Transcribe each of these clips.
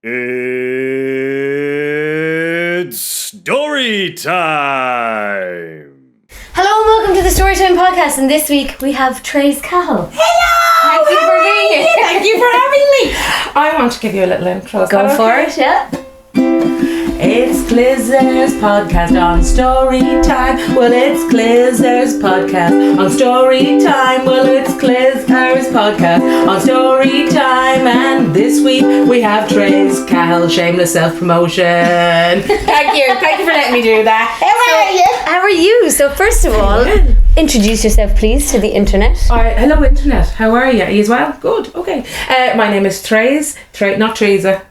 It's story time. Hello and welcome to the Storytime podcast, and this week we have Therese Cahill. Hello! Thank you for being here. Thank you for having me. I want to give you a little intro. Go for it, yeah. It's Clisare's podcast on Storytime. Well, it's Clisare's podcast on Storytime. Well, it's Clisare's podcast on Storytime. And this week we have Therese Cahill, shameless self-promotion. Thank you for letting me do that. How are you? So first of all, introduce yourself please to the internet. Hello internet, how are you? Are you as well? Good, okay. My name is Therese, not Teresa.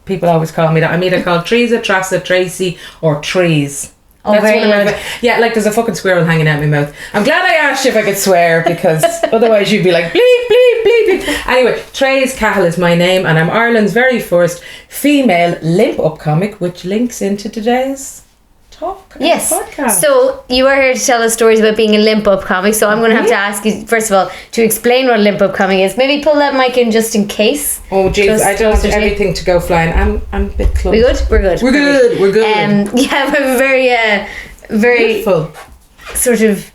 People always call me that. I'm either called Teresa, Trasa, Tracy, or Trees. Oh, That's very one of my, yeah, like there's a fucking squirrel hanging out my mouth. I'm glad I asked you if I could swear, because otherwise you'd be like bleep, bleep, bleep, bleep. Anyway, Therese Cahill is my name, and I'm Ireland's very first female Limp Up comic, which links into today's talk. Yes. Podcast. So you are here to tell us stories about being a Limp Up comic. So I'm going to have to ask you first of all to explain what a Limp Up comic is. Maybe pull that mic in just in case. Oh jeez, I don't want everything to go flying. I'm a bit close. We good? We're good. We're good. Yeah, we have a very Beautiful. sort of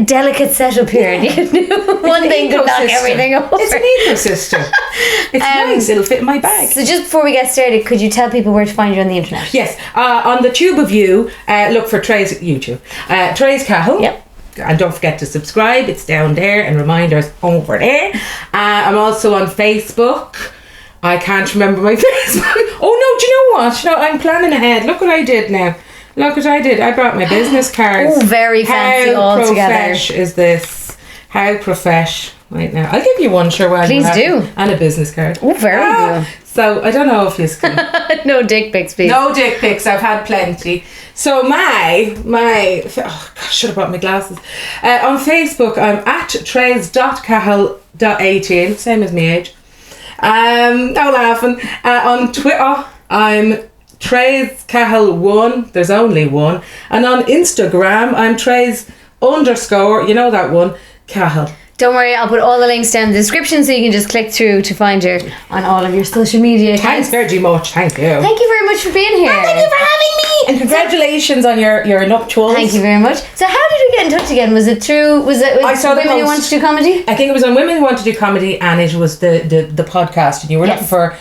delicate setup here. One thing could knock everything over. It's an ecosystem. It's nice. It'll fit in my bag. So just before we get started, could you tell people where to find you on the internet? Yes, on the Tube of You, look for Therese Therese Cahill. Yep. And don't forget to subscribe. It's down there, and reminders over there. I'm also on Facebook. I can't remember my Facebook. Oh no! Do you know what? No, I'm planning ahead. Look what I did now. Look what I did. I brought my business cards. Oh, very fancy altogether. How profesh is this? How profesh? Right now, I'll give you one. Sure, well, please do. And a business card. Oh, very good. So I don't know if you can. No dick pics, please. No dick pics. I've had plenty. So my oh gosh, should have brought my glasses. On Facebook, I'm at Therese.Cahill.18, same as my age. No laughing. On Twitter, I'm Therese Cahill 1. There's only one. And on Instagram, I'm Therese _ you know that one, Cahill. Don't worry, I'll put all the links down in the description so you can just click through to find her on all of your social media accounts. Thanks very much. Thank you. Thank you very much for being here. Thank you for having me. And congratulations on your nuptials. Thank you very much. So how did we get in touch again? Was it through, I saw Women Who Want to Do Comedy? I think it was on Women Who Want to Do Comedy, and it was the podcast, and you were looking for,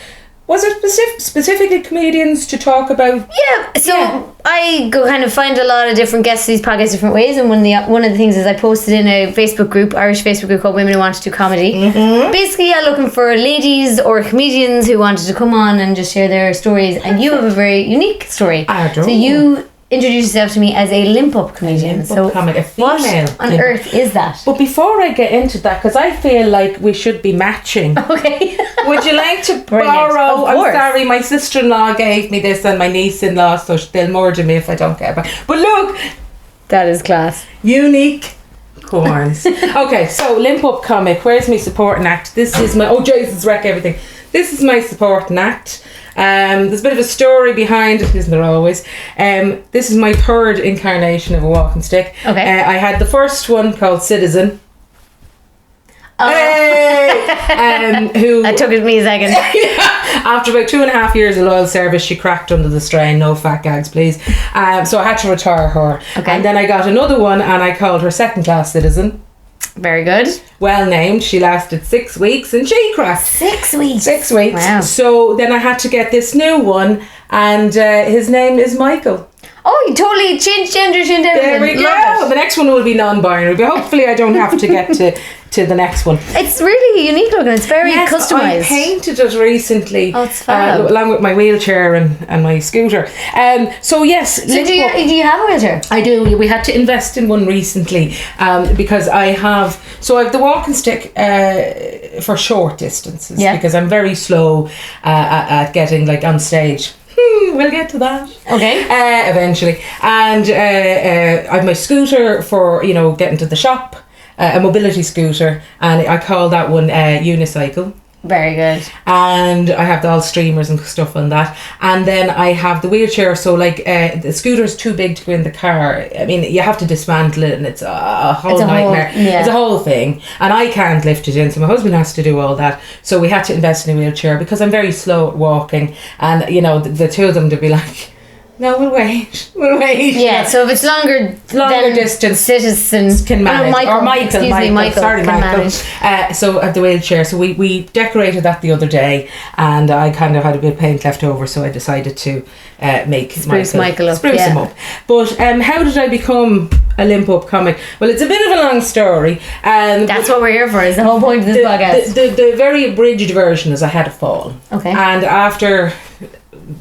was it specifically comedians to talk about? Yeah, so I go kind of find a lot of different guests to these podcasts different ways, and one of the things is I posted in a Facebook group, Irish Facebook group called Women Who Want to Do Comedy. Mm-hmm. Basically, I'm looking for ladies or comedians who wanted to come on and just share their stories, and you have a very unique story. I do. So you introduce yourself to me as a Limp Up comedian. Comic, a female. What on earth is that? But before I get into that, because I feel like we should be matching. Okay. Would you like to Brilliant. borrow? Of course. I'm sorry, my sister-in-law gave me this, and my niece-in-law, so they'll murder me if I don't get it back. But look, That is class. unique corns. Okay, so Limp Up comic. Where's my supporting act? This is my. Oh, Jesus, wreck everything. This is my supporting act. There's a bit of a story behind it, isn't there always? This is my third incarnation of a walking stick. Okay. I had the first one called Citizen. Who That took me a second. after about 2.5 years of loyal service, she cracked under the strain. No fat gags, please. So I had to retire her. Okay. And then I got another one, and I called her Second Class Citizen. Very good. Well named. She lasted 6 weeks, and she cracked. 6 weeks. 6 weeks. Wow. So then I had to get this new one, and his name is Michael. Oh, you totally changed gender, changed everything. There we go. Love it. The next one will be non-binary, but hopefully I don't have to get to the next one. It's really unique looking. It's very customized. I painted it recently. Oh, it's fab. Along with my wheelchair and my scooter. So yes. So do you have a wheelchair? I do. We had to invest in one recently because I have the walking stick for short distances because I'm very slow at getting like on stage. We'll get to that. Okay. Eventually. And I have my scooter for, getting to the shop, a mobility scooter, and I call that one unicycle. Very good. And I have all streamers and stuff on that. And then I have the wheelchair. So like the scooter is too big to go in the car. I mean, you have to dismantle it, and it's a whole nightmare. It's a whole thing. And I can't lift it in, so my husband has to do all that. So we had to invest in a wheelchair because I'm very slow at walking. And, you know, the two of them to be like, no, we'll wait. Yeah, so if it's longer distance, citizens can manage. Michael. Sorry, Michael. So at the wheelchair, so we decorated that the other day, and I kind of had a bit of paint left over, so I decided to make spruce Michael up. Him up. But how did I become a Limp Up comic? Well, it's a bit of a long story. That's what we're here for. Is the whole point of this podcast. The very abridged version is I had a fall. Okay. And after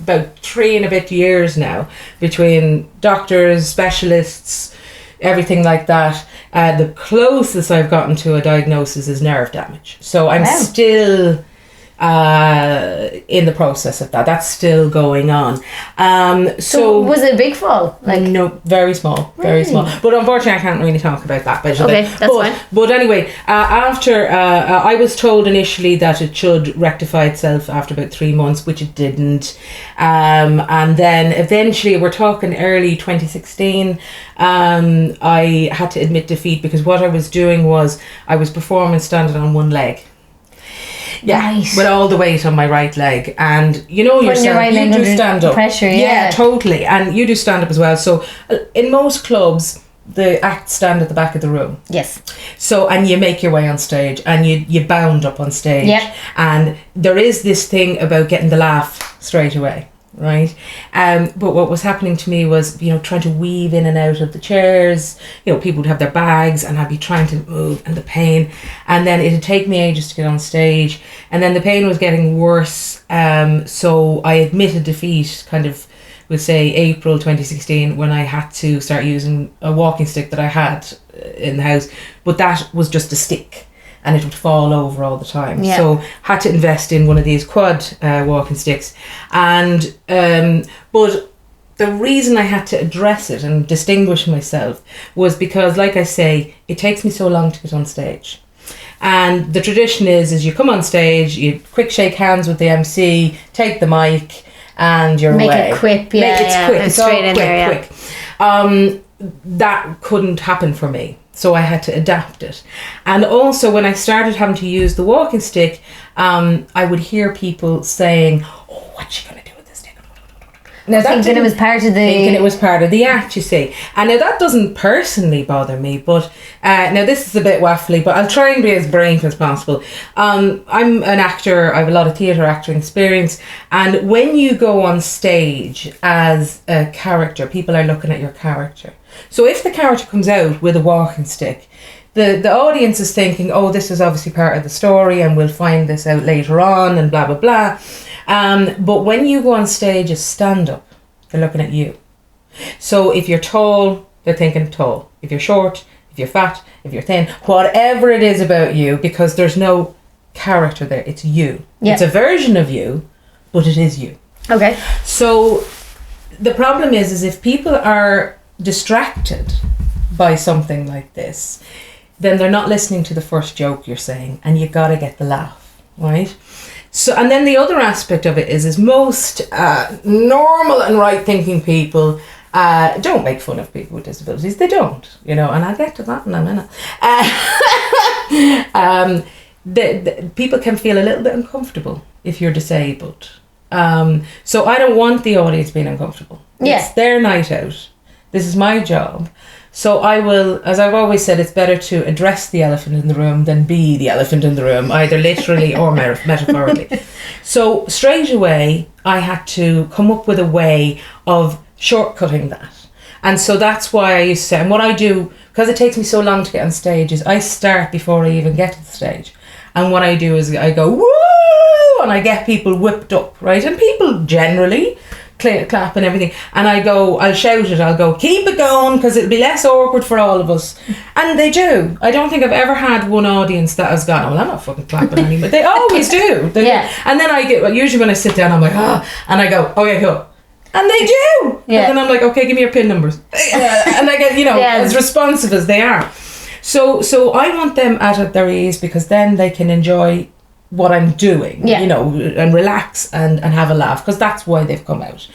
about 3 and a bit years now, between doctors, specialists, everything like that, the closest I've gotten to a diagnosis is nerve damage. So I'm still in the process of that. That's still going on. So was it a big fall? Like no, very small, very small. But unfortunately, I can't really talk about that. Okay, that's fine. But anyway, after I was told initially that it should rectify itself after about 3 months, which it didn't. And then eventually, we're talking early 2016. I had to admit defeat because what I was doing was I was performing standing on one leg. Yeah, right. With all the weight on my right leg, and you know yourself, you do stand up. Pressure, yeah, totally, and you do stand up as well. So, in most clubs, the acts stand at the back of the room. Yes. So, and you make your way on stage, and you bound up on stage. Yeah. And there is this thing about getting the laugh straight away. Right, but what was happening to me was, you know, trying to weave in and out of the chairs. You know, people would have their bags, and I'd be trying to move, and the pain, and then it'd take me ages to get on stage, and then the pain was getting worse. So I admitted defeat, kind of, would say April 2016, when I had to start using a walking stick that I had in the house, but that was just a stick. And it would fall over all the time. Yeah. So had to invest in one of these quad walking sticks. And but the reason I had to address it and distinguish myself was because, like I say, it takes me so long to get on stage. And the tradition is you come on stage, you quick shake hands with the MC, take the mic, and you're away. Make it quick, quick. It's straight in quick. That couldn't happen for me. So I had to adapt it. And also when I started having to use the walking stick, I would hear people saying, oh, what's she going to do with this stick? Now, thinking it was part of the act, you see. And now that doesn't personally bother me, but now this is a bit waffly, but I'll try and be as brave as possible. I'm an actor. I have a lot of theatre acting experience. And when you go on stage as a character, people are looking at your character. So if the character comes out with a walking stick, the audience is thinking, oh, this is obviously part of the story and we'll find this out later on and blah, blah, blah. But when you go on stage as stand-up, they're looking at you. So if you're tall, they're thinking tall. If you're short, if you're fat, if you're thin, whatever it is about you, because there's no character there, it's you. Yeah. It's a version of you, but it is you. Okay. So the problem is if people are distracted by something like this, then they're not listening to the first joke you're saying, and you gotta get the laugh, right? So, and then the other aspect of it is most normal and right thinking people don't make fun of people with disabilities. They don't, you know, and I'll get to that in a minute. The people can feel a little bit uncomfortable if you're disabled. So I don't want the audience being uncomfortable. Yeah. It's their night out. This is my job. So I will, as I've always said, it's better to address the elephant in the room than be the elephant in the room, either literally or metaphorically. So straight away, I had to come up with a way of shortcutting that. And so that's why I used to say, and what I do, because it takes me so long to get on stage, is I start before I even get to the stage. And what I do is I go, woo, and I get people whipped up, right? And people generally clap and everything, and I'll shout it, I'll go, keep it going, because it'll be less awkward for all of us. And they do. I don't think I've ever had one audience that has gone, oh, well, I'm not fucking clapping anymore. They always do. They do. And then I get, usually when I sit down, I'm like, and I go, okay, cool. And they do. Yeah. And then I'm like, okay, give me your PIN numbers. And I get, as responsive as they are. So I want them at their ease, because then they can enjoy what I'm doing, Yeah. you know, and relax and have a laugh, because that's why they've come out.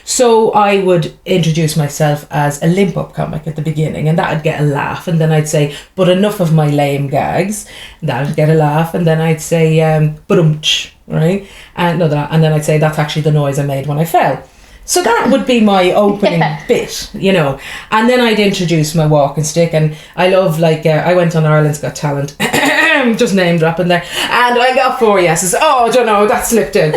So I would introduce myself as a Limp Up comic at the beginning, and that'd get a laugh, and then I'd say, but enough of my lame gags, that'd get a laugh, and then I'd say, ba-dum-tch, right? And then I'd say, that's actually the noise I made when I fell. So that would be my opening bit, you know. And then I'd introduce my walking stick, and I love, like, I went on Ireland's Got Talent, just name dropping there, and I got 4 yeses. Oh, I don't know, that slipped in.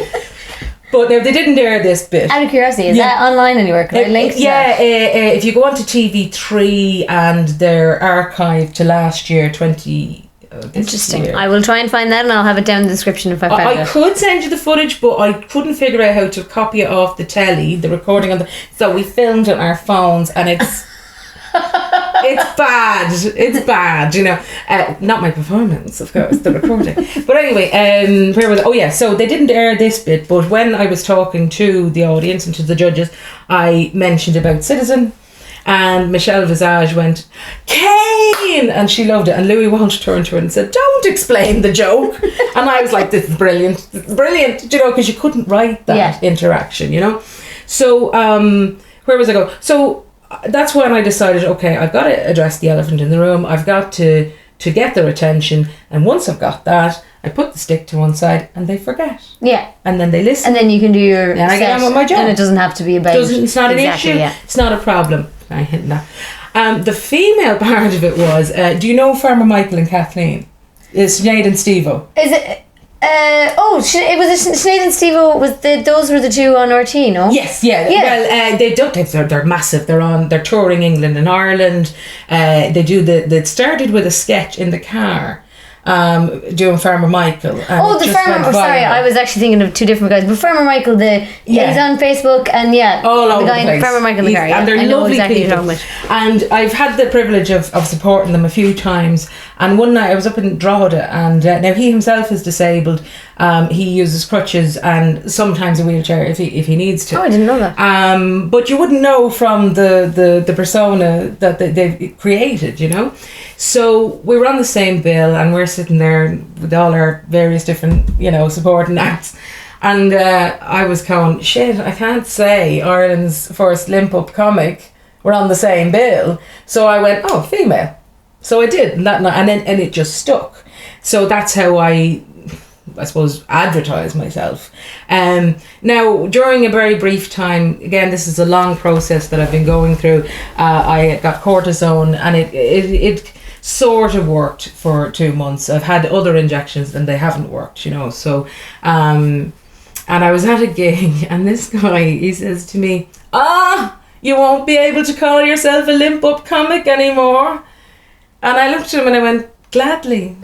But they didn't air this bit. Out of curiosity, is that online anywhere? Can I link to that? If you go onto TV3 and their archive to last year, Interesting. year. I will try and find that, and I'll have it down in the description if I find it. I could send you the footage, but I couldn't figure out how to copy it off the telly, the recording on the. So we filmed it on our phones, and it's it's bad. It's bad, you know. Not my performance, of course, the recording. But anyway, where was it? Oh yeah, so they didn't air this bit, but when I was talking to the audience and to the judges, I mentioned about Citizen. And Michelle Visage went, Kane! And she loved it. And Louis Walsh turned to her and said, don't explain the joke. And I was like, this is brilliant. This is brilliant. You know, because you couldn't write that interaction, you know. So, where was I going? So, that's when I decided, okay, I've got to address the elephant in the room. I've got to get their attention. And once I've got that, I put the stick to one side and they forget. Yeah. And then they listen. And then you can do your and I get on with my job. And it doesn't have to be about... It's not an issue. Yeah. It's not a problem. I hit that. The female part of it was, do you know Farmer Michael and Kathleen? It's Sinead and Steve-O. Is it... it was Sinead and Steve-O, those were the two on RT, no? Yes, yeah. Well, they're massive. They're touring England and Ireland. They do they started with a sketch in the car. Doing Farmer Michael. The Farmer. Sorry, I was actually thinking of two different guys. But Farmer Michael, he's on Facebook, and all over the guy the place. Farmer Michael the car. And they're lovely people. And I've had the privilege of supporting them a few times. And one night I was up in Drogheda, and now he himself is disabled. He uses crutches and sometimes a wheelchair if he needs to. Oh, I didn't know that. But you wouldn't know from the persona that they've created, you know. So we were on the same bill, and we're sitting there with all our various different, you know, supporting acts. And I was going, shit, I can't say Ireland's first Limp Up comic. We're on the same bill. So I went, oh, female. So I did, and then it just stuck. So that's how I suppose, advertise myself. Now, during a very brief time, again, this is a long process that I've been going through. I got cortisone, and it sort of worked for 2 months. I've had other injections, and they haven't worked, you know. So, and I was at a gig, and this guy, he says to me, you won't be able to call yourself a Limp Up comic anymore. And I looked at him and I went, gladly.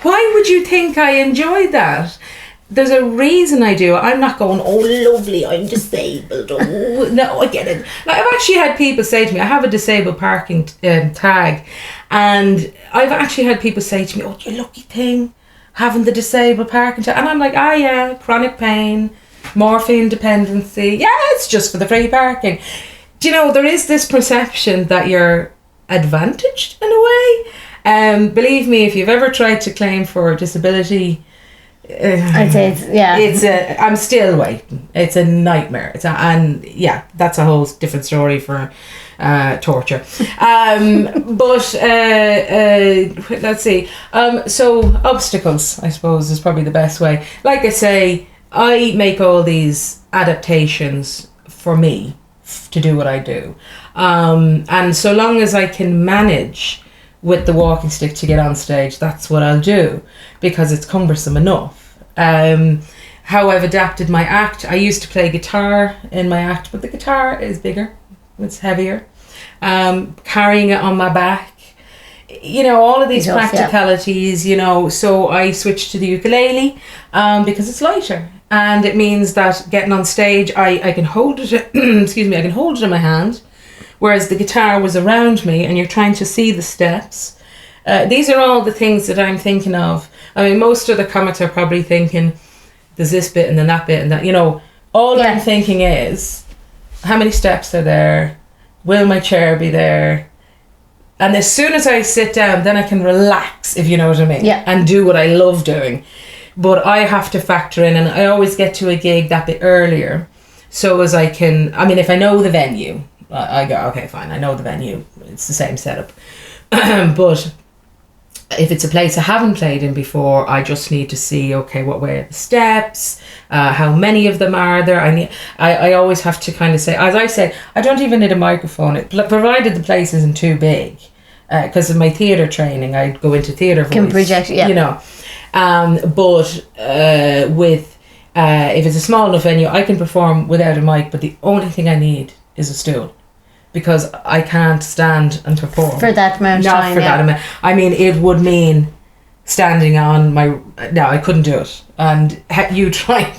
Why would you think I enjoy that? There's a reason I do. I'm not going, oh, lovely, I'm disabled. Oh, no, I get it. Like, I've actually had people say to me, I have a disabled parking tag. And I've actually had people say to me, oh, you lucky thing, having the disabled parking tag. And I'm like, yeah, chronic pain, morphine dependency. Yeah, it's just for the free parking. Do you know, there is this perception that you're advantaged in a way. Believe me, if you've ever tried to claim for disability, I'd say I'm still waiting. It's a nightmare. That's a whole different story for torture. But let's see. So obstacles, I suppose, is probably the best way. Like I say, I make all these adaptations for me to do what I do. And so long as I can manage with the walking stick to get on stage, that's what I'll do, because it's cumbersome enough. How I've adapted my act, I used to play guitar in my act, but the guitar is bigger, it's heavier. Carrying it on my back, you know, all of these practicalities, you know, so I switched to the ukulele because it's lighter. And it means that getting on stage, I can hold it, excuse me, I can hold it in my hand, whereas the guitar was around me and you're trying to see the steps. These are all the things that I'm thinking of. I mean, most of the comics are probably thinking, there's this bit and then that bit and that, you know. All I'm thinking is, how many steps are there? Will my chair be there? And as soon as I sit down, then I can relax, if you know what I mean. Yeah. And do what I love doing. But I have to factor in, and I always get to a gig that bit earlier, so as I can, I mean, if I know the venue, I go, okay, fine, I know the venue, it's the same setup. But if it's a place I haven't played in before, I just need to see, okay, what way are the steps, how many of them are there. I always have to kind of say, as I say, I don't even need a microphone, provided the place isn't too big. Because of my theatre training, I go into theatre voice. Can project, yeah. You know. But with if it's a small enough venue, I can perform without a mic, but the only thing I need is a stool. Because I can't stand and perform. For that amount of time, that amount. I mean, it would mean standing on my... No, I couldn't do it. And you try...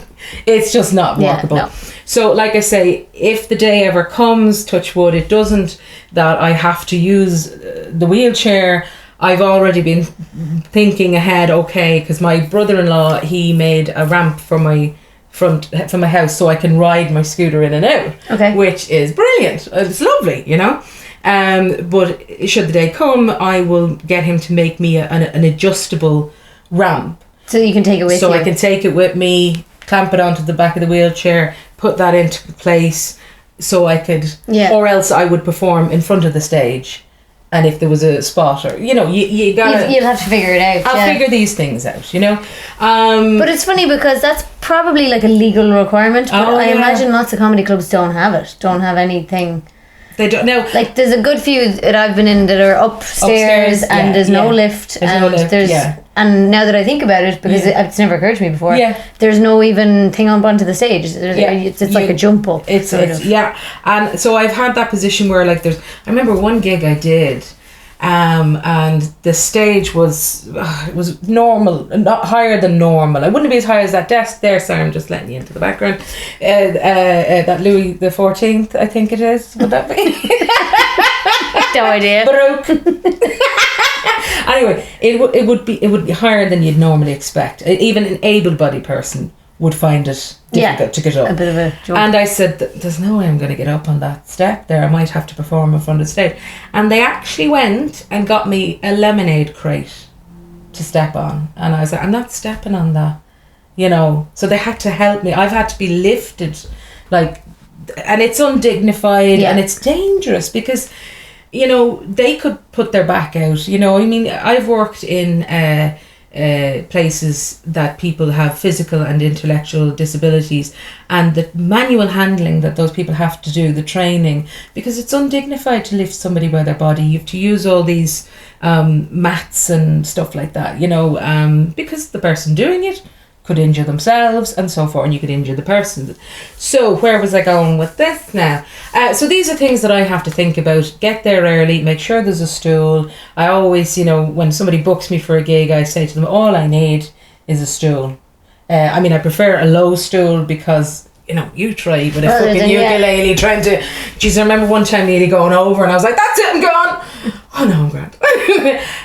It's just not workable. No. So, like I say, if the day ever comes, touch wood, it doesn't, that I have to use the wheelchair, I've already been thinking ahead, okay, because my brother-in-law, he made a ramp for my house so I can ride my scooter in and out, okay, which is brilliant. It's lovely, you know. But should the day come, I will get him to make me an adjustable ramp, so you can take it with you. So I can take it with me, clamp it onto the back of the wheelchair, put that into place, so I could, or else I would perform in front of the stage. And if there was a spot, or you know, you gotta, you'll have to figure it out. I'll figure these things out, you know. But it's funny because that's probably like a legal requirement. But I imagine lots of comedy clubs don't have it. Don't have anything. They don't know. Like there's a good few that I've been in that are upstairs and there's no lift, and now that I think about it, because it's never occurred to me before, there's no even thing onto the stage. It's like a jump up. It's and so I've had that position where like I remember one gig I did, and the stage was it was normal, not higher than normal. I wouldn't be as high as that desk there. Sorry, I'm just letting you into the background. That Louis the 14th, I think it is. Would that be? No idea. Anyway, it would be higher than you'd normally expect. Even an able-bodied person would find it difficult to get up. A bit of a jump. And I said, there's no way I'm going to get up on that step there. I might have to perform in front of the stage. And they actually went and got me a lemonade crate to step on. And I was like, I'm not stepping on that, you know. So they had to help me. I've had to be lifted, like, and it's undignified and it's dangerous because, you know, they could put their back out, you know. I mean, I've worked in places that people have physical and intellectual disabilities, and the manual handling that those people have to do, the training, because it's undignified to lift somebody by their body. You have to use all these mats and stuff like that, you know, because the person doing it could injure themselves and so forth, and you could injure the person. So where was I going with this now? So these are things that I have to think about. Get there early, make sure there's a stool. I always, you know, when somebody books me for a gig, I say to them, all I need is a stool. I mean, I prefer a low stool because, you know, you try with a fucking ukulele trying to... Jeez, I remember one time nearly going over and I was like, that's it, I'm gone. Oh no, I'm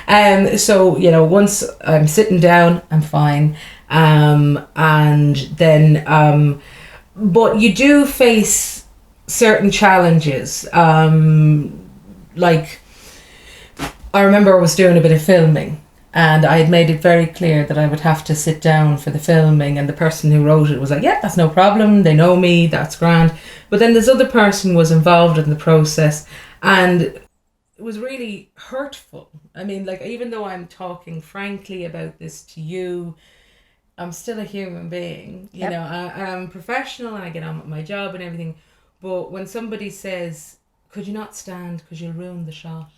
grand. So, you know, once I'm sitting down, I'm fine. And then, but you do face certain challenges. Like, I remember I was doing a bit of filming and I had made it very clear that I would have to sit down for the filming, and the person who wrote it was like, yeah, that's no problem. They know me, that's grand. But then this other person was involved in the process, and it was really hurtful. I mean, like, even though I'm talking frankly about this to you, I'm still a human being, you know. I'm professional and I get on with my job and everything, but when somebody says, could you not stand because you'll ruin the shot?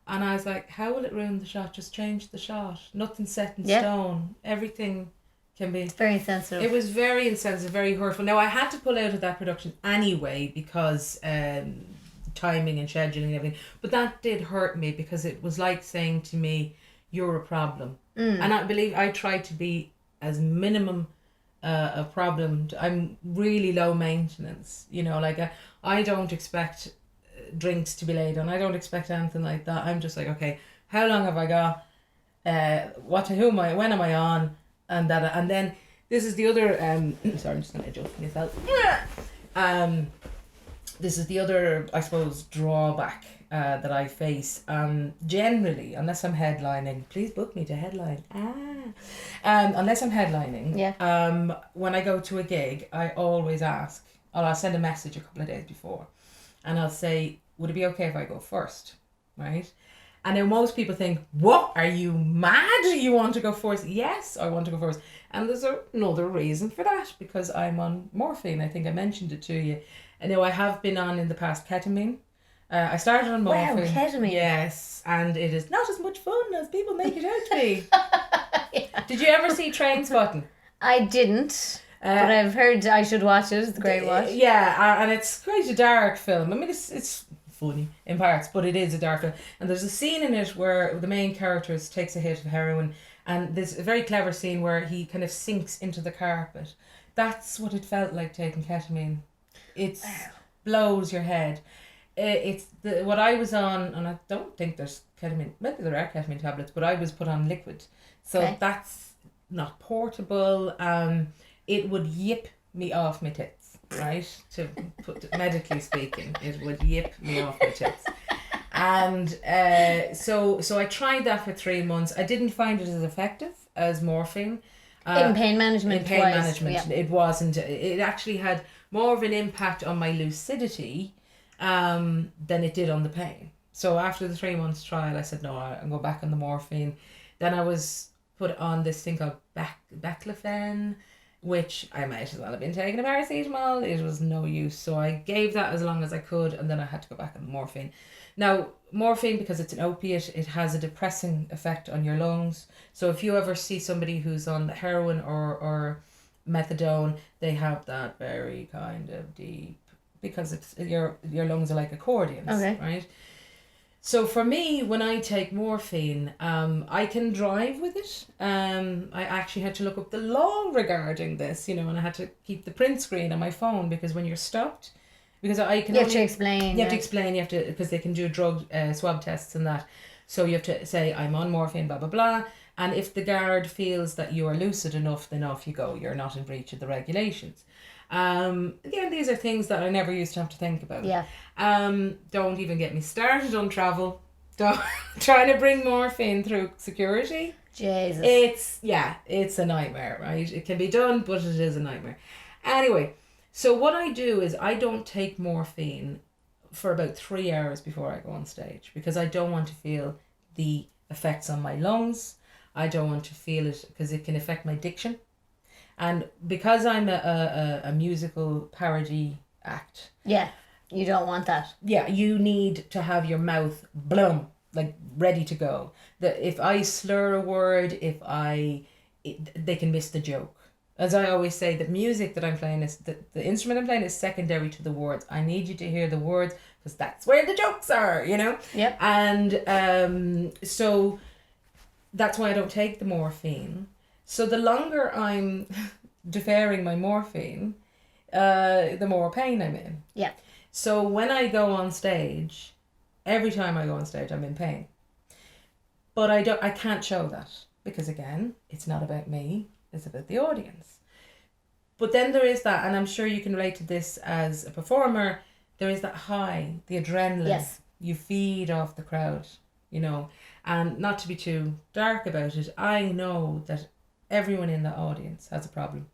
And I was like, how will it ruin the shot? Just change the shot. Nothing's set in stone. Everything can be... It's very insensitive. It was very insensitive, very hurtful. Now, I had to pull out of that production anyway because timing and scheduling and everything, but that did hurt me because it was like saying to me, you're a problem. And I believe I try to be as minimum a problem. I'm really low maintenance, you know, like I don't expect drinks to be laid on. I don't expect anything like that. I'm just like, okay, how long have I got? When am I on? And that, and then this is the other, sorry, I'm just going to adjust myself. This is the other, I suppose, drawback that I face. Generally, unless I'm headlining, please book me to headline. Unless I'm headlining, when I go to a gig, I always ask, or I'll send a message a couple of days before, and I'll say, would it be okay if I go first, right? And then most people think, what, are you mad? You want to go first? Yes, I want to go first. And there's another reason for that, because I'm on morphine. I think I mentioned it to you. I know I have been on in the past ketamine. I started on morphine. Wow, ketamine. Yes, and it is not as much fun as people make it out to be. Did you ever see Trainspotting? I didn't, but I've heard I should watch it. It's a great watch. Yeah, and it's quite a dark film. I mean, it's funny in parts, but it is a dark film. And there's a scene in it where the main character takes a hit of heroin, and there's a very clever scene where he kind of sinks into the carpet. That's what it felt like taking ketamine. It blows your head. It's what I was on, and I don't think there's ketamine. Maybe there are ketamine tablets, but I was put on liquid, so that's not portable. It would yip me off my tits, right? To put medically speaking, it would yip me off my tits. And so I tried that for 3 months. I didn't find it as effective as morphine. In pain management. It wasn't. It actually had more of an impact on my lucidity than it did on the pain. So after the 3 months trial, I said, no, I'll go back on the morphine. Then I was put on this thing called baclofen, which I might as well have been taking a paracetamol. It was no use. So I gave that as long as I could, and then I had to go back on the morphine. Now, morphine, because it's an opiate, it has a depressing effect on your lungs. So if you ever see somebody who's on heroin or methadone, they have that very kind of deep, because it's your lungs are like accordions, right? So for me, when I take morphine, I can drive with it. I actually had to look up the law regarding this, and I had to keep the print screen on my phone, because when you're stopped, because I can you have to explain. Because they can do drug swab tests and that. So you have to say, I'm on morphine, blah, blah, blah. And if the guard feels that you are lucid enough, then off you go. You're not in breach of the regulations. Again, these are things that I never used to have to think about. Yeah. Don't even get me started on travel. Trying to bring morphine through security. Jesus. It's a nightmare, right? It can be done, but it is a nightmare. Anyway, so what I do is I don't take morphine for about 3 hours before I go on stage, because I don't want to feel the effects on my lungs. I don't want to feel it because it can affect my diction. And because I'm a musical parody act. Yeah, you don't want that. Yeah, you need to have your mouth blum, like ready to go. If I slur a word, they can miss the joke. As I always say, the music that I'm playing is, the instrument I'm playing is secondary to the words. I need you to hear the words, because that's where the jokes are, Yep. And so that's why I don't take the morphine. So the longer I'm deferring my morphine, the more pain I'm in. Yeah. So when I go on stage, every time I go on stage, I'm in pain. But I can't show that, because again, it's not about me. It's about the audience. But then there is that, and I'm sure you can relate to this as a performer, there is that high, the adrenaline. Yes. You feed off the crowd, and not to be too dark about it, I know that everyone in the audience has a problem.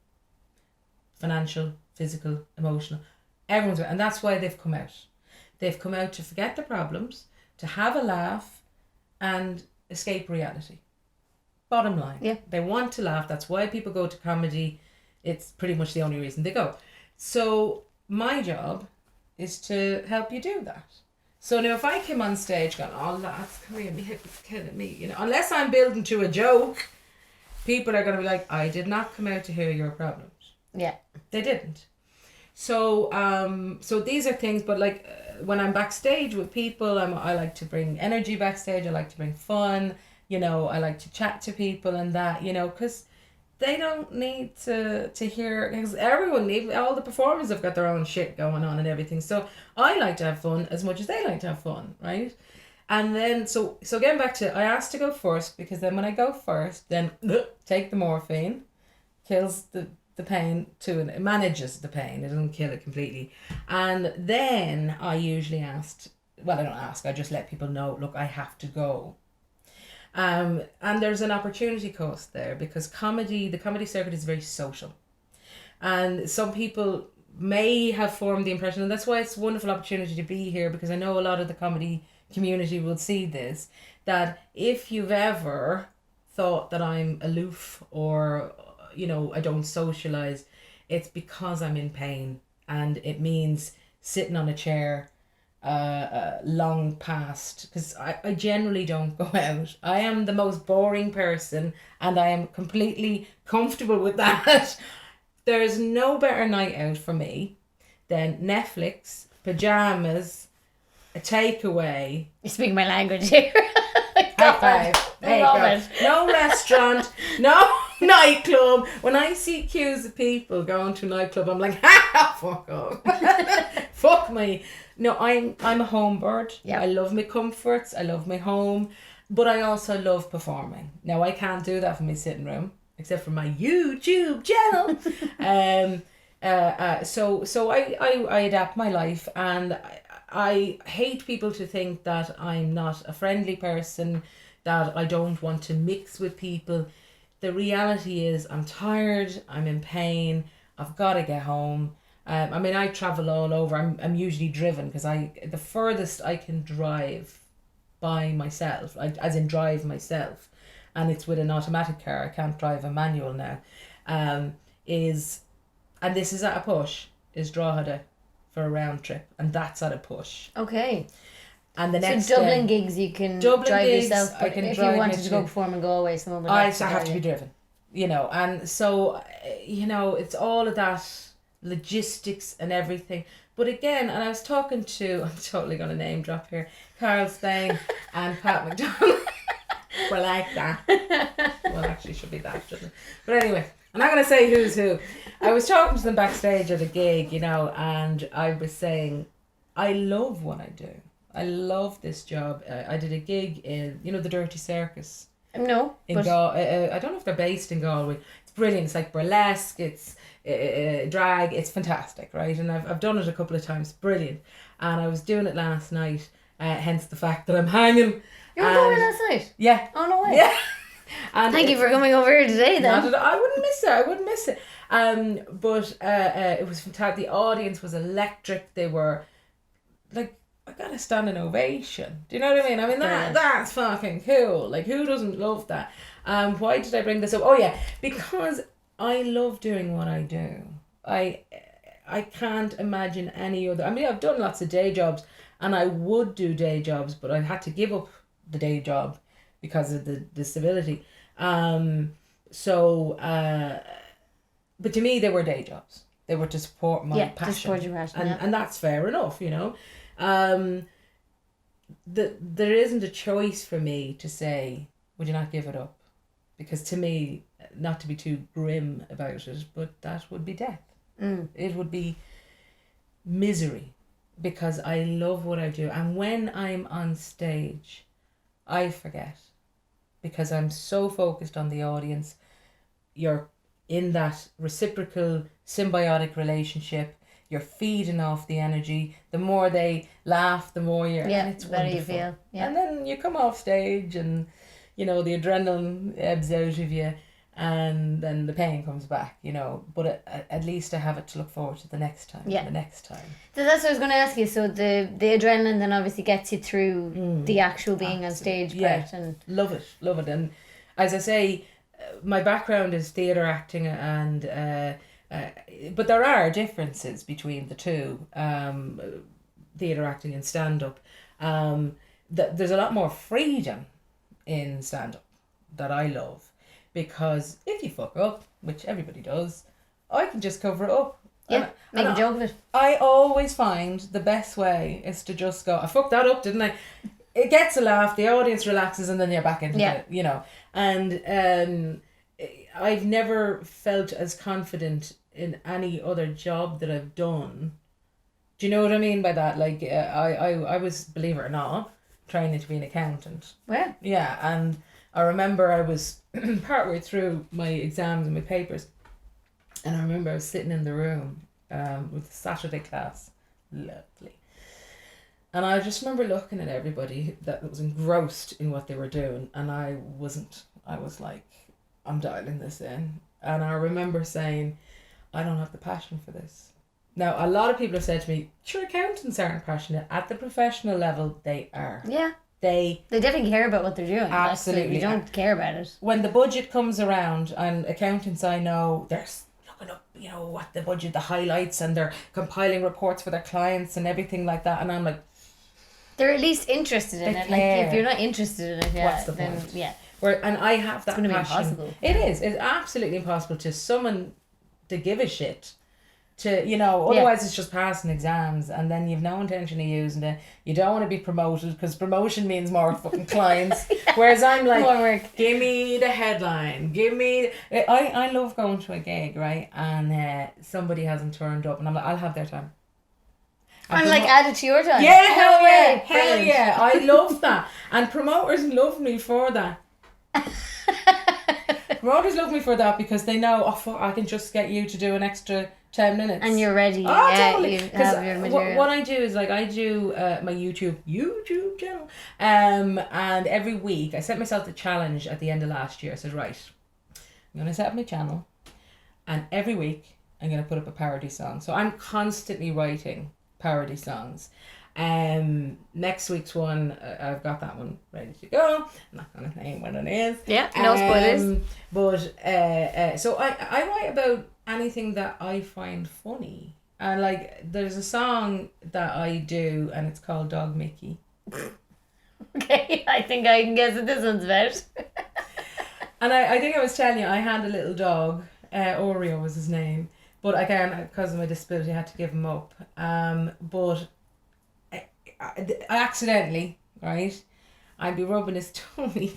Financial, physical, emotional, everyone's, and that's why they've come out. They've come out to forget their problems, to have a laugh, and escape reality. Bottom line. Yeah. They want to laugh. That's why people go to comedy. It's pretty much the only reason they go. So my job is to help you do that. So now if I came on stage going, oh lads, come here, my hip is killing me, unless I'm building to a joke, people are going to be like, I did not come out to hear your problems. Yeah. They didn't. So so these are things, but like when I'm backstage with people, I like to bring energy backstage. I like to bring fun. I like to chat to people and that, because they don't need to hear, because all the performers have got their own shit going on and everything. So I like to have fun as much as they like to have fun, right? And then, so getting back to, I asked to go first, because then when I go first, then take the morphine, kills the pain it manages the pain, it doesn't kill it completely. And then I usually asked well, I don't ask, I just let people know, look, I have to go. And there's an opportunity cost there because the comedy circuit is very social. And some people may have formed the impression, and that's why it's a wonderful opportunity to be here, because I know a lot of the comedy community will see this, that if you've ever thought that I'm aloof or, you know, I don't socialize, it's because I'm in pain, and it means sitting on a chair long past, because I generally don't go out. I am the most boring person, and I am completely comfortable with that. There's no better night out for me than Netflix, pajamas, a takeaway. You're speaking my language here. High five. There you go. No restaurant, no nightclub. When I see queues of people going to a nightclub, I'm like, ha, fuck off. Fuck me. No, I'm a home bird. Yep. I love my comforts. I love my home. But I also love performing. Now, I can't do that from my sitting room, except for my YouTube channel. So I adapt my life, and I hate people to think that I'm not a friendly person, that I don't want to mix with people. The reality is I'm tired, I'm in pain, I've got to get home. I mean, I travel all over. I'm usually driven, because the furthest I can drive by myself, as in drive myself, and it's with an automatic car, I can't drive a manual now, and this is at a push, is Drogheda for a round trip, and that's at a push. Okay. And the next Dublin gigs you can Dublin drive gigs, yourself, I but can if drive you wanted to go myself. perform and go away, someone would I have have to be driven, you know, and so, you know, it's all of that logistics and everything. But again, and I was talking to, I'm totally going to name drop here, Carl Spain and Pat McDonald. We're like that. Well, actually, should be that, shouldn't it? But anyway, I'm not going to say who's who. I was talking to them backstage at a gig, you know, and I was saying, I love what I do. I love this job. I did a gig in, you know, the Dirty Circus. No. In I don't know if they're based in Galway. It's brilliant. It's like burlesque. It's drag. It's fantastic, right? And I've done it a couple of times. Brilliant. And I was doing it last night. Hence the fact that I'm hanging. You were going last night? Yeah. Oh, no way. Yeah. And Thank you for coming over here today, then. I wouldn't miss it. But it was fantastic. The audience was electric. They were like, I got a standing ovation. Do you know what I mean? I mean, that's fucking cool. Like, who doesn't love that? Why did I bring this up? Oh yeah, because I love doing what I do. I can't imagine any other. I mean, I've done lots of day jobs, and I would do day jobs, but I had to give up the day job because of the disability. But to me, they were day jobs. They were to support my passion. To support your passion, and that's fair enough, you know. There isn't a choice for me to say, would you not give it up? Because to me, not to be too grim about it, but that would be death. It would be misery, because I love what I do. And when I'm on stage, I forget, because I'm so focused on the audience. You're in that reciprocal, symbiotic relationship. You're feeding off the energy. The more they laugh, the more you're... Yeah, and it's better wonderful. you feel. Yeah. And then you come off stage and, you know, the adrenaline ebbs out of you, and then the pain comes back, you know. But at least I have it to look forward to the next time. Yeah. The next time. So that's what I was going to ask you. So the adrenaline then obviously gets you through the actual being on stage part. And Love it. And as I say, my background is theatre acting, and... but there are differences between the two, theatre acting and stand-up. There's a lot more freedom in stand-up that I love, because if you fuck up, which everybody does, I can just cover it up. yeah, make a joke of it. I always find the best way is to just go, I fucked that up, didn't I? It gets a laugh, the audience relaxes, and then you're back into it, you know. And I've never felt as confident in any other job that I've done. Do you know what I mean by that? Like, I was, believe it or not, training to be an accountant. Well, Yeah, and I remember I was partway through my exams and my papers, and I remember I was sitting in the room with the Saturday class. Lovely. And I just remember looking at everybody that was engrossed in what they were doing, and I wasn't. I was like, I'm dialing this in. And I remember saying, I don't have the passion for this. Now, a lot of people have said to me, sure, accountants aren't passionate. At the professional level, they are. Yeah. They definitely care about what they're doing. Absolutely. You don't care about it. When the budget comes around, and accountants I know, they're looking up, what the budget, the highlights, and they're compiling reports for their clients and everything like that. And I'm like, they're at least interested in it. care. Like, if you're not interested in it, what's the then point? yeah. And I have that It's gonna be passion. impossible. It is. It's absolutely impossible to someone to give a shit. Otherwise it's just passing exams, and then you've no intention of using it. You don't want to be promoted, because promotion means more fucking clients. Whereas I'm like, more work. Give me the headline. Give me. I love going to a gig, right? And somebody hasn't turned up, and I'm like, I'll have their time. I'm like, add it to your time. Yeah, hell yeah, hell Brilliant. yeah. I love that, and promoters love me for that. Promoters love me for that, because they know, oh fuck, I can just get you to do an extra 10 minutes. And you're ready. Oh, yeah, totally. you have your material. What I do is, like, I do my YouTube channel. And every week I set myself the challenge at the end of last year. I said, right, I'm going to set up my channel, and every week I'm going to put up a parody song. So I'm constantly writing parody songs. Next week's one, I've got that one ready to go. I'm not gonna name what it is. Yeah, no spoilers. But so I write about anything that I find funny, and like there's a song that I do, and it's called Dog Mickey. Okay, I think I can guess what this one's about. And I think I was telling you, I had a little dog, Oreo was his name, but again, because of my disability, I had to give him up. But I accidentally, right, I'd be rubbing his tummy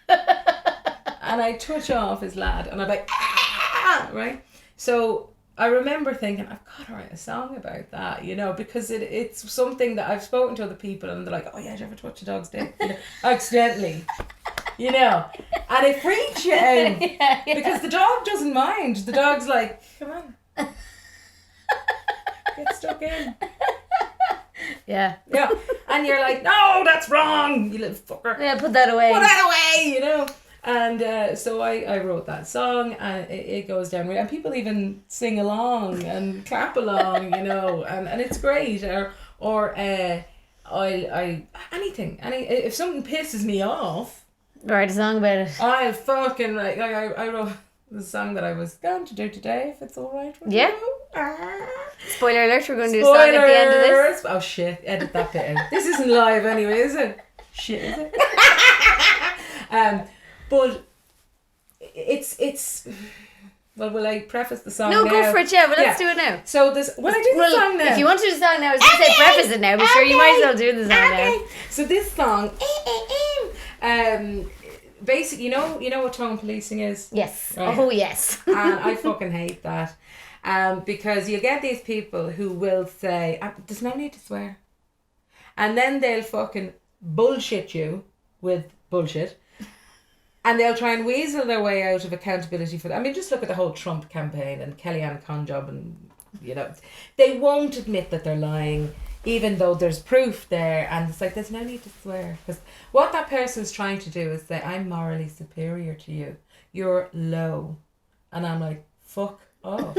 and I touch off his lad, and I'm like, ah! Right? So I remember thinking, I've got to write a song about that, because it's something that I've spoken to other people, and they're like, oh yeah, did you ever touch a dog's dick? Accidentally. And it freaks you out. Yeah. Because the dog doesn't mind. The dog's like, come on, get stuck in. Yeah. Yeah. And you're like, no, that's wrong, you little fucker. Yeah, put that away. Put that away, And so I wrote that song, and it goes down. And people even sing along and clap along, and it's great. Or anything. If something pisses me off, Write a song about it. I fucking I wrote the song that I was going to do today, if it's all right with Yeah. you. Spoiler alert, we're going to do a song at the end of this. Spoilers! Oh shit, edit that bit out. This isn't live anyway, is it? Shit, is it? But it's well, will I preface the song No, now? go for it, yeah, but let's do it now. So this, will I do the song now? If you want to do the song now, I was going to say preface it now, but sure, you might as well do the song now. So this song, basically, you know what tone policing is? Yes. Right. Oh, yes. And I fucking hate that. Because you get these people who will say, there's no need to swear. And then they'll fucking bullshit you with bullshit. And they'll try and weasel their way out of accountability for that. I mean, just look at the whole Trump campaign and Kellyanne Conjob, and, they won't admit that they're lying, even though there's proof there. And it's like, there's no need to swear. Because what that person's trying to do is say, I'm morally superior to you. You're low. And I'm like, fuck off.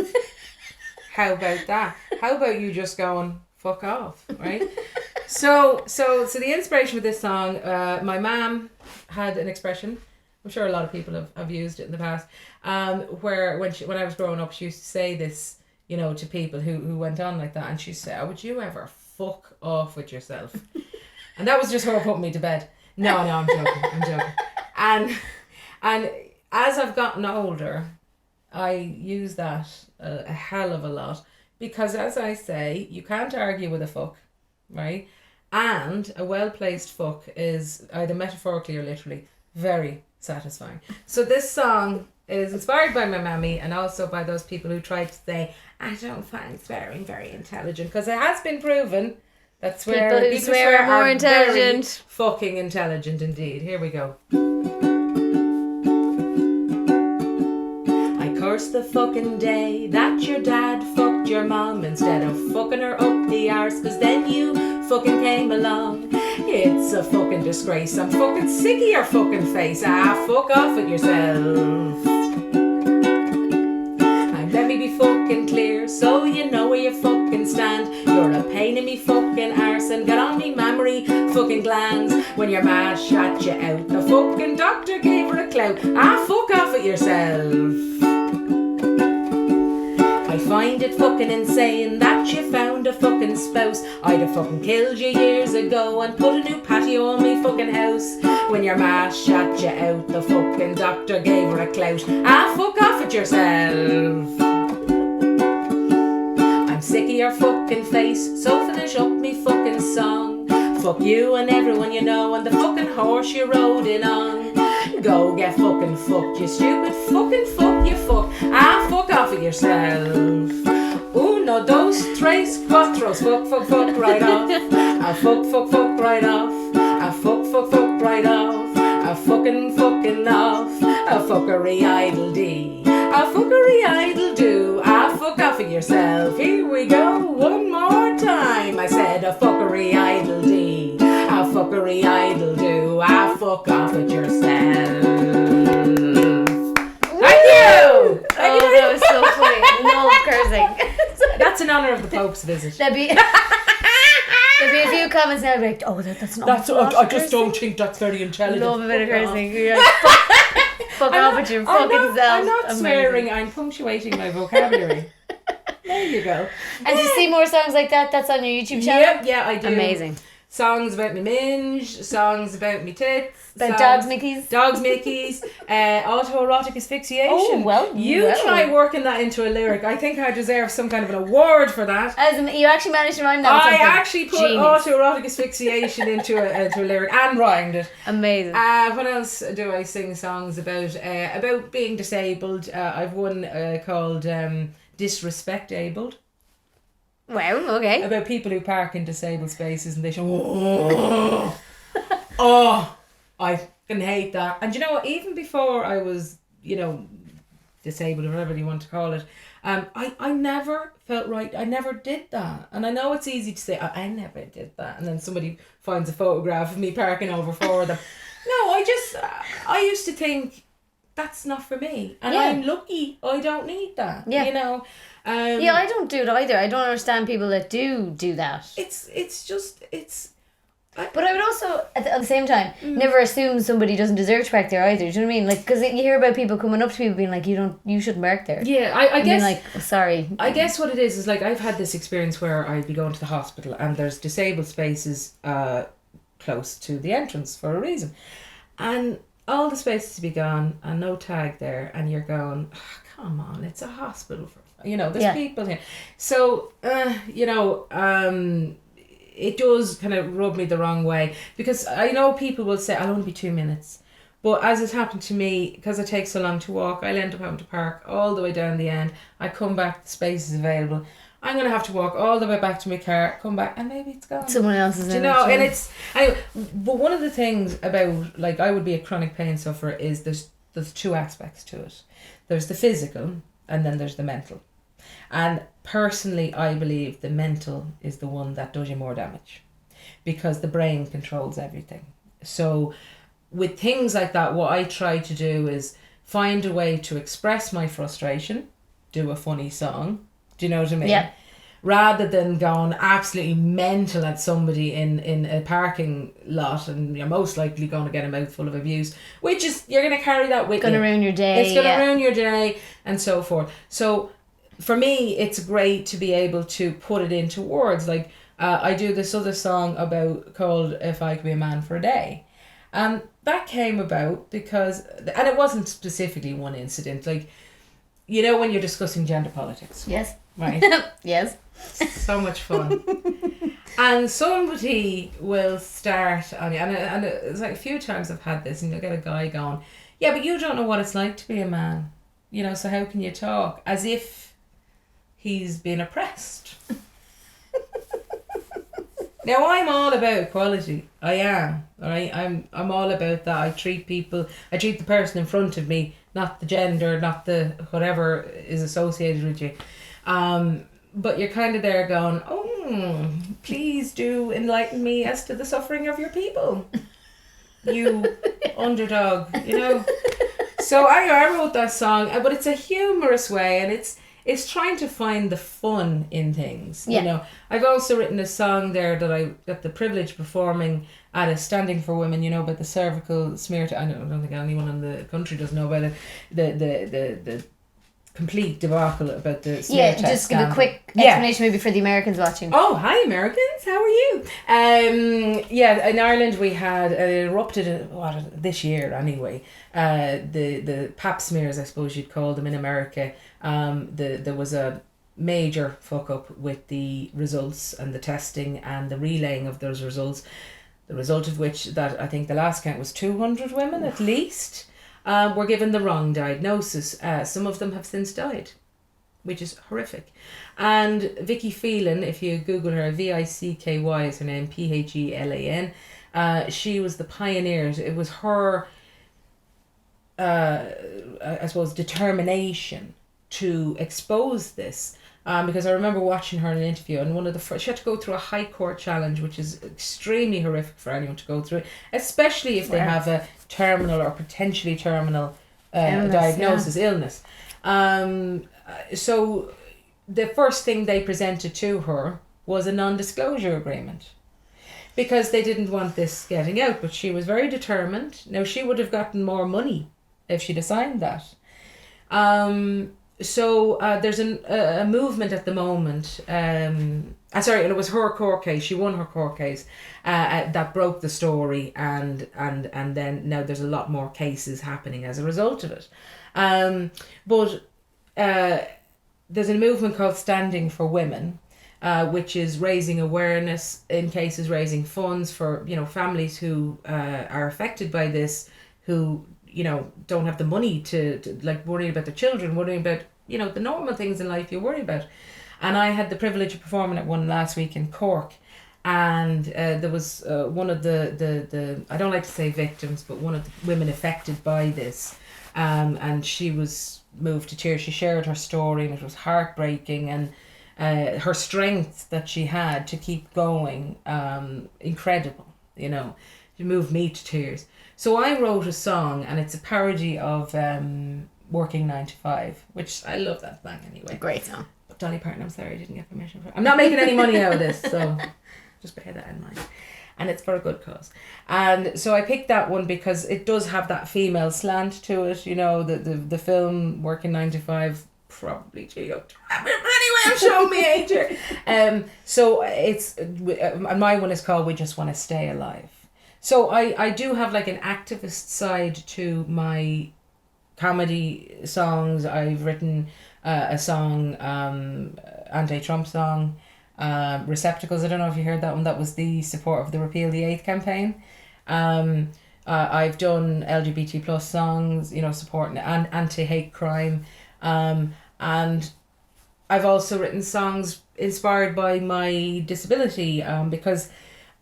How about that? How about you just going, fuck off, right? So the inspiration for this song, my mum had an expression. I'm sure a lot of people have used it in the past. Where when I was growing up, she used to say this, to people who went on like that, and she said, "Oh, would you ever fuck off with yourself?" And that was just her putting me to bed. No, I'm joking. And as I've gotten older, I use that a hell of a lot, because, as I say, you can't argue with a fuck, right? And a well-placed fuck is either metaphorically or literally very satisfying. So this song is inspired by my mammy, and also by those people who try to say, I don't find swearing very intelligent, because it has been proven that people who swear are more intelligent. Very fucking intelligent indeed. Here we go. I curse the fucking day that your dad fucked your mom instead of fucking her up the arse, cause then you fucking came along. It's a fucking disgrace. I'm fucking sick of your fucking face. Fuck off with yourself. Let me be fucking clear, so you know where you fucking stand. You're a pain in me fucking arse and get on me mammary fucking glands. When your ma shot you out, the fucking doctor gave her a clout. Fuck off with yourself. I find it fucking insane that you found a fucking spouse. I'd have fucking killed you years ago and put a new patio on me fucking house. When your ma shot you out, the fucking doctor gave her a clout. Fuck off with yourself. I'm sick of your fucking face, so finish up me fucking song. Fuck you and everyone you know and the fucking horse you rode in on. Go get fucking fucked, you stupid fucking fuck, you fuck. Fuck off with yourself. Uno, dos, tres, cuatro. Fuck right off. Fuck right off. Fuck right off. Fucking off. Fuckery idle D. Fuckery idle do. Fuck off with yourself. Here we go, one more time. I said a fuckery idle D. Fuckery idle do. Fuck off with yourself. Thank you. That was so funny. I love cursing. That's in honour of the Pope's visit. There'd be a few comments now like, that's not. I just don't think that's very intelligent. Love a bit of cursing. You're like, fuck off with your fucking self. I'm not swearing. I'm punctuating my vocabulary. There you go. And to see more songs like that, that's on your YouTube channel? Yeah, I do. Amazing. Songs about me minge, songs about me tits. About dogs Mickeys. Autoerotic asphyxiation. Oh, well. You try working that into a lyric. I think I deserve some kind of an award for that. You actually managed to rhyme that with I something. actually put autoerotic asphyxiation into a lyric and rhymed it. Amazing. What else do I sing songs about? About being disabled. I've one called Disrespect-abled. Wow, okay. About people who park in disabled spaces and they show, I fucking hate that. And you know what, even before I was, disabled or whatever you want to call it, I never felt right. I never did that. And I know it's easy to say, I never did that. And then somebody finds a photograph of me parking over for them. No, I used to think, that's not for me. And I'm lucky I don't need that. Yeah. I don't do it either. I don't understand people that do that. But I would also, at the same time, never assume somebody doesn't deserve to park there either. Do you know what I mean? Like, because you hear about people coming up to people being like, you shouldn't park there. Yeah, I guess. Being like, sorry. I guess what it is like I've had this experience where I'd be going to the hospital and there's disabled spaces close to the entrance for a reason. And all the spaces to be gone and no tag there, and you're going, come on, it's a hospital there's people here. So it does kind of rub me the wrong way, because I know people will say I'll only be 2 minutes, but as it happened to me, because it takes so long to walk, I'll end up having to park all the way down the end. I come back, the space is available. I'm going to have to walk all the way back to my car, come back, and maybe it's gone. Someone else is in it. And it's... but one of the things about, like, I would be a chronic pain sufferer is there's two aspects to it. There's the physical, and then there's the mental. And personally, I believe the mental is the one that does you more damage, because the brain controls everything. So with things like that, what I try to do is find a way to express my frustration, do a funny song. Do you know what I mean? Yeah. Rather than going absolutely mental at somebody in a parking lot, and you're most likely going to get a mouthful of abuse, which is, you're going to carry that with you. It's going to ruin your day. It's going to ruin your day and so forth. So for me, it's great to be able to put it into words. Like I do this other song called If I Could Be a Man for a Day. And that came about because, and it wasn't specifically one incident, like, when you're discussing gender politics. Yes. Right. Yes. So much fun. And somebody will start on you, and it's like a few times I've had this, and you'll get a guy going, yeah, but you don't know what it's like to be a man, so how can you talk? As if he's been oppressed. Now, I'm all about equality. I am. All right. I'm all about that. I treat the person in front of me, not the gender, not the whatever is associated with you. but you're kind of there going, please do enlighten me as to the suffering of your people, you underdog, you know. So I wrote that song, but it's a humorous way, and it's trying to find the fun in things. Yeah. You know, I've also written a song there that I got the privilege of performing at a Standing for Women, you know, about the cervical smear. I don't think anyone in the country does know about it. The complete debacle about the smear test just give a scandal. quick explanation maybe for the Americans watching. Oh, hi Americans, how are you? In Ireland we had it erupted this year anyway. The pap smears, I suppose you'd call them in America. There was a major fuck up with the results and the testing and the relaying of those results. The result of which, that I think the last count was 200 women at least, were given the wrong diagnosis. Some of them have since died, which is horrific. And Vicky Phelan, if you Google her, Vicky is her name, Phelan, she was the pioneer. It was her, I suppose, determination to expose this. Because I remember watching her in an interview, and one of the first, she had to go through a high court challenge, which is extremely horrific for anyone to go through, especially if they have a terminal or potentially terminal diagnosis, illness. So the first thing they presented to her was a non-disclosure agreement, because they didn't want this getting out, but she was very determined. Now, she would have gotten more money if she'd have signed that. So there's a movement at the moment. And it was her court case. She won her court case that broke the story, and then now there's a lot more cases happening as a result of it. But there's a movement called Standing for Women, which is raising awareness, in cases raising funds for, you know, families who are affected by this, who, you know, don't have the money to like worry about their children, worrying about, you know, the normal things in life you worry about. And I had the privilege of performing at one last week in Cork, and there was one of the I don't like to say victims, but one of the women affected by this, and she was moved to tears. She shared her story, and it was heartbreaking, and her strength that she had to keep going, incredible, you know. It moved me to tears. So I wrote a song, and it's a parody of Working 9 to 5, which I love that song anyway. Great song. But Dolly Parton, I'm sorry I didn't get permission for it. I'm not making any money out of this, so just bear that in mind. And it's for a good cause. And so I picked that one because it does have that female slant to it, you know, the film Working 9 to 5, probably too young. But anyway, I'm showing me age here. So it's, my one is called We Just Want to Stay Alive. So I do have like an activist side to my comedy songs. I've written a song, anti-Trump song, Receptacles. I don't know if you heard that one. That was the support of the Repeal the 8th campaign. I've done LGBT plus songs, you know, supporting and anti-hate crime. And I've also written songs inspired by my disability, because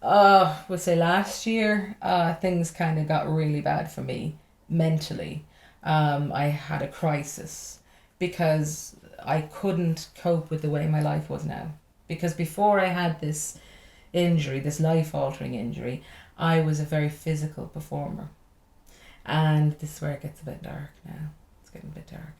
we'll say last year, things kind of got really bad for me mentally. I had a crisis because I couldn't cope with the way my life was now. Because before I had this injury, this life-altering injury, I was a very physical performer. And this is where it gets a bit dark now. It's getting a bit dark.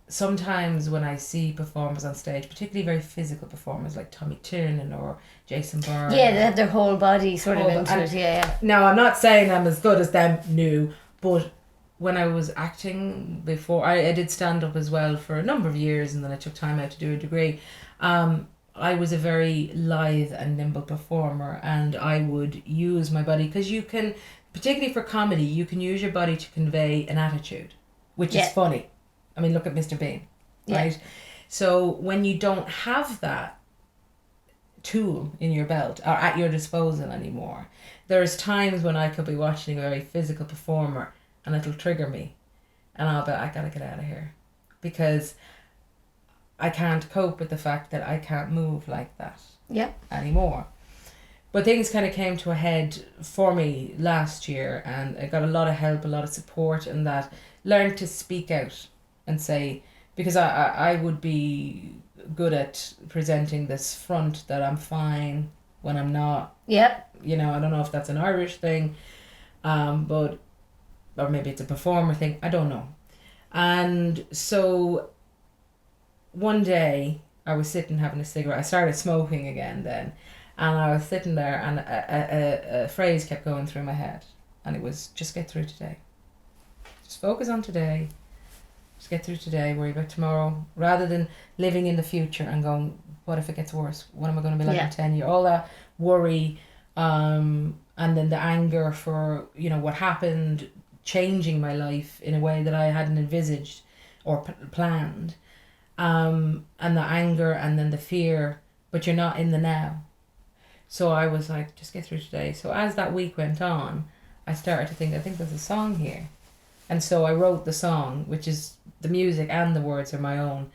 Sometimes when I see performers on stage, particularly very physical performers like Tommy Tiernan or Jason Byrne. Yeah, they have their whole body sort of into it, yeah. Now, I'm not saying I'm as good as them, no, but when I was acting before, I did stand-up as well for a number of years, and then I took time out to do a degree. I was a very lithe and nimble performer, and I would use my body, because you can, particularly for comedy, you can use your body to convey an attitude, which is funny. I mean, look at Mr. Bean, right? So when you don't have that tool in your belt or at your disposal anymore, there's times when I could be watching a very physical performer and it'll trigger me, and I'll be, I gotta get out of here, because I can't cope with the fact that I can't move like that anymore. But things kind of came to a head for me last year, and I got a lot of help, a lot of support, and that learned to speak out and say, because I would be good at presenting this front that I'm fine when I'm not. Yep. You know, I don't know if that's an Irish thing, but or maybe it's a performer thing. I don't know. And so one day I was sitting having a cigarette. I started smoking again then, and I was sitting there, and a phrase kept going through my head, and it was, just get through today. Just focus on today. Just get through today, worry about tomorrow, rather than living in the future and going, what if it gets worse? What am I going to be like in 10 years? All that worry, and then the anger for, you know, what happened, changing my life in a way that I hadn't envisaged or planned, and the anger and then the fear, but you're not in the now. So I was like, just get through today. So as that week went on, I started to think, I think there's a song here. And so I wrote the song, which is the music and the words are my own,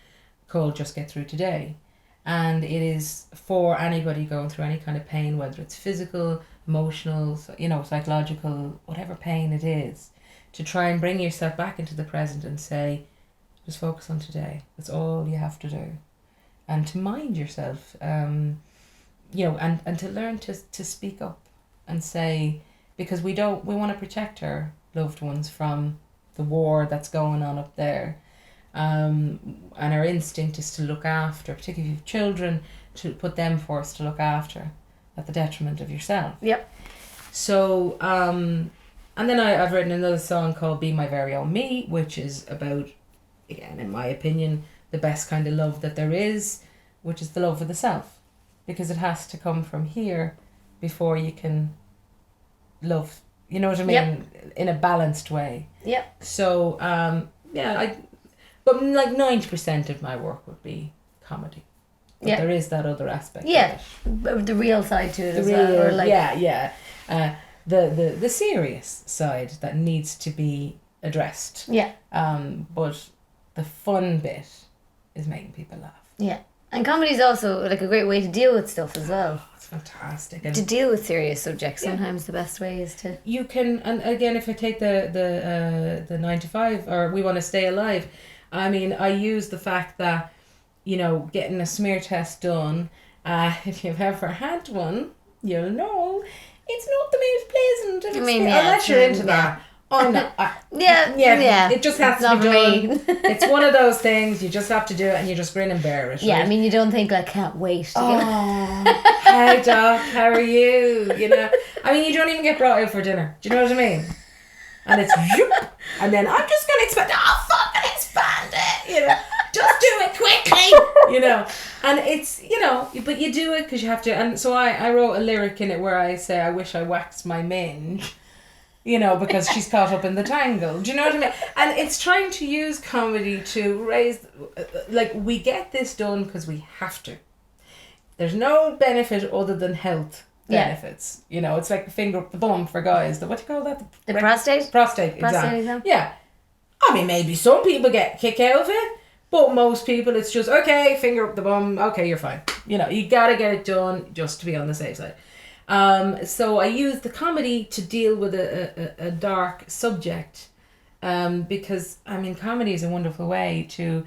called Just Get Through Today. And it is for anybody going through any kind of pain, whether it's physical, emotional, you know, psychological, whatever pain it is, to try and bring yourself back into the present and say, just focus on today. That's all you have to do. And to mind yourself, you know, and to learn to speak up and say, because we want to protect our loved ones from the war that's going on up there. And our instinct is to look after, particularly if you have children, to put them first, to look after at the detriment of yourself. Yep. So, and then I've written another song called Be My Very Own Me, which is about, again, in my opinion, the best kind of love that there is, which is the love for the self. Because it has to come from here before you can love, you know what I mean? Yep. In a balanced way. Yep. So, but like 90% of my work would be comedy. But there is that other aspect. Yeah, the real side to it as well. Or like, the serious side that needs to be addressed. Yeah. But the fun bit is making people laugh. Yeah. And comedy is also like a great way to deal with stuff as well. Oh, it's fantastic. And to deal with serious subjects, sometimes the best way is to... You can, and again, if I take the 9 to 5, or we want to stay alive, I mean, I use the fact that, you know, getting a smear test done, if you've ever had one, you'll know it's not the most pleasant. Unless you're into that. Oh no! Yeah. It just has to be done. It's one of those things you just have to do it, and you just grin and bear it. Yeah, right? I mean, you don't think like, can't wait. To Hi Doc, how are you? You know, I mean, you don't even get brought out for dinner. Do you know what I mean? And it's and then I'm just gonna expand it. You know, just do it quickly. You know, and it's, you know, but you do it because you have to. And so I wrote a lyric in it where I say, I wish I waxed my minge. You know, because she's caught up in the tangle. Do you know what I mean? And it's trying to use comedy to raise, like, we get this done because we have to. There's no benefit other than health benefits. You know, it's like finger up the bum for guys. What do you call that? The prostate? Prostate exam. Yeah. I mean, maybe some people get a kick out of it, but most people it's just, okay, finger up the bum, okay, you're fine. You know, you gotta get it done just to be on the safe side. So I use the comedy to deal with a dark subject, because, I mean, comedy is a wonderful way to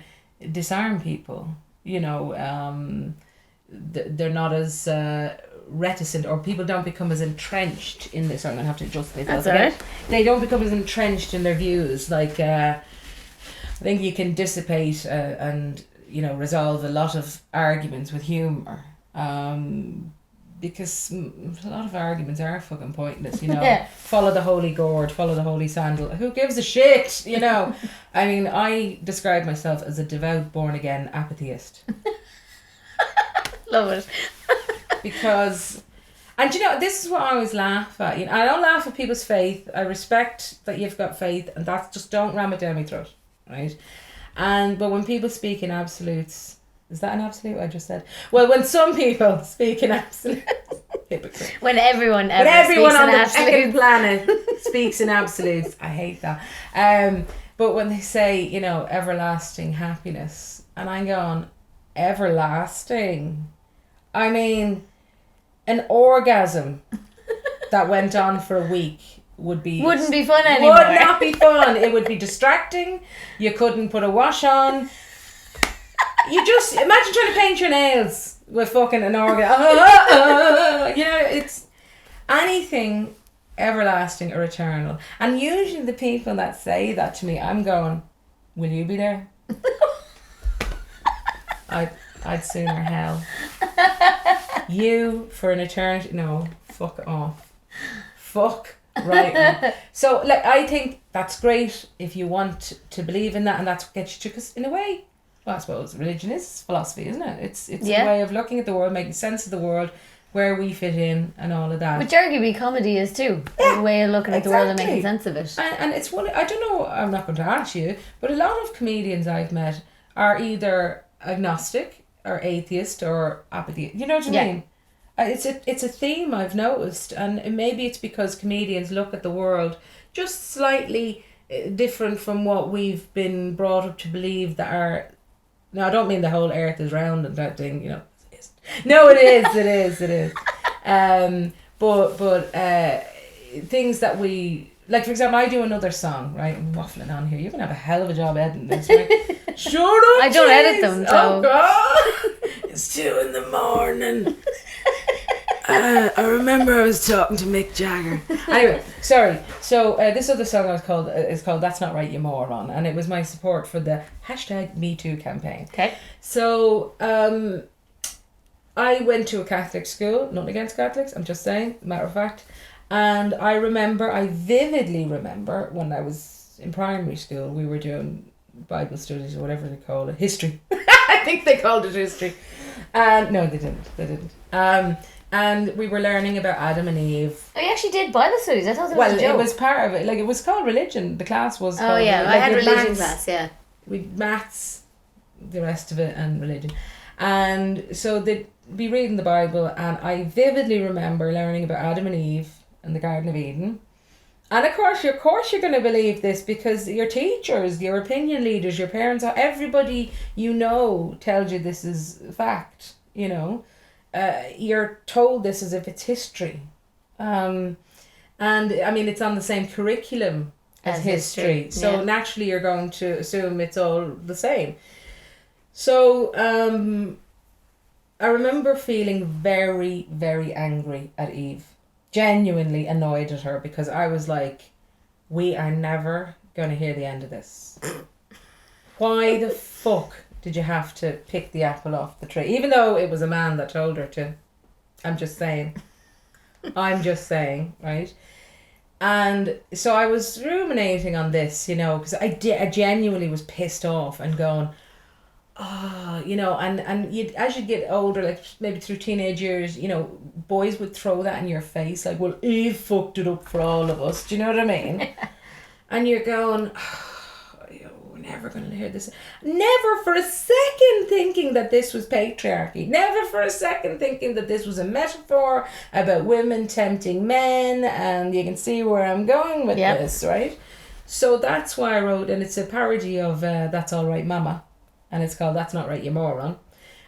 disarm people. You know, they're not as reticent, or people don't become as entrenched in this. I'm going to have to adjust this. That's all right. They don't become as entrenched in their views. Like, I think you can dissipate and, you know, resolve a lot of arguments with humour. Because a lot of arguments are fucking pointless, you know. Yeah. Follow the holy gourd, follow the holy sandal. Who gives a shit, you know? I mean, I describe myself as a devout, born-again apatheist. Love it. Because, and you know, this is what I always laugh at. You know, I don't laugh at people's faith. I respect that you've got faith, and that's just, don't ram it down my throat, right? But when people speak in absolutes... Is that an absolute I just said? Well, when some people speak in absolute... Hypocrite. When everyone on the absolutes. second planet speaks in absolutes. I hate that. But when they say, you know, everlasting happiness, and I'm going, everlasting? I mean, an orgasm that went on for a week wouldn't be fun anymore. Would not be fun. It would be distracting. You couldn't put a wash on. You just imagine trying to paint your nails with fucking an organ. You know, it's anything everlasting or eternal. And usually the people that say that to me, I'm going, will you be there? I'd sooner hell. You for an eternity? No, fuck off. Fuck right. So like, I think that's great if you want to believe in that, and that's what gets you to. Because in a way, well, I suppose religion is philosophy, isn't it? It's a way of looking at the world, making sense of the world, where we fit in, and all of that. Which arguably comedy is too. Yeah, a way of looking at the world and making sense of it. And it's one. I don't know. I'm not going to ask you, but a lot of comedians I've met are either agnostic or atheist or apathy. You know what I mean? It's a theme I've noticed, and maybe it's because comedians look at the world just slightly different from what we've been brought up to believe that are. Now I don't mean the whole earth is round and that thing, you know. No, it is. But things that we like. For example, I do another song, right? I'm waffling on here. You're gonna have a hell of a job editing this, right? Shut up! I don't edit them. So. Oh God! It's 2 a.m. I remember I was talking to Mick Jagger. Anyway, sorry. So this other song is called "That's Not Right, You Moron," and it was my support for the #MeToo campaign. Okay. So I went to a Catholic school. Nothing against Catholics. I'm just saying, matter of fact. And I vividly remember when I was in primary school, we were doing Bible studies or whatever they call it, history. I think they called it history. No, they didn't. And we were learning about Adam and Eve. Oh, you actually did Bible studies? I thought it was a joke. It was part of it. Like, it was called religion. The class was called... Oh, yeah. Like, I had religion class, yeah. With maths, the rest of it, and religion. And so they'd be reading the Bible, and I vividly remember learning about Adam and Eve and the Garden of Eden. And of course you're going to believe this because your teachers, your opinion leaders, your parents, everybody you know tells you this is fact, you know. You're told this as if it's history. And I mean, it's on the same curriculum as history. So naturally you're going to assume it's all the same. So I remember feeling very, very angry at Eve. Genuinely annoyed at her because I was like, we are never going to hear the end of this. Why the fuck did you have to pick the apple off the tree? Even though it was a man that told her to. I'm just saying, right? And so I was ruminating on this, you know, because I genuinely was pissed off and going, you know, and as you get older, like maybe through teenage years, you know, boys would throw that in your face, like, well, Eve fucked it up for all of us. Do you know what I mean? And you're going, we're never going to hear this. Never for a second thinking that this was patriarchy. Never for a second thinking that this was a metaphor about women tempting men, and you can see where I'm going with this, right? So that's why I wrote, and it's a parody of That's All Right Mama. And it's called That's Not Right, You Moron.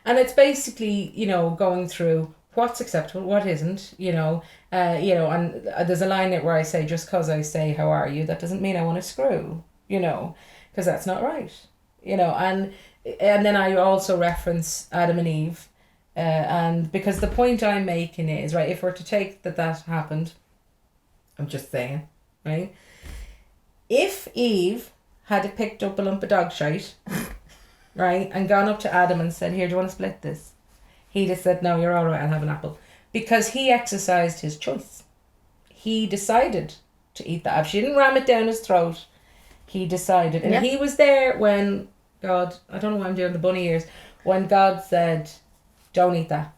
And it's basically, you know, going through what's acceptable, what isn't, you know, and there's a line in it where I say, just because I say, how are you, that doesn't mean I want to screw, you know, because that's not right, you know. And then I also reference Adam and Eve, and because the point I'm making is, right, if we're to take that happened, I'm just saying, right, if Eve had picked up a lump of dog shite, right, and gone up to Adam and said, here, do you want to split this? He'd have said, no, you're all right, I'll have an apple. Because he exercised his choice. He decided to eat the apple. She didn't ram it down his throat. He decided. And he was there when God, I don't know why I'm doing the bunny ears, when God said, don't eat that.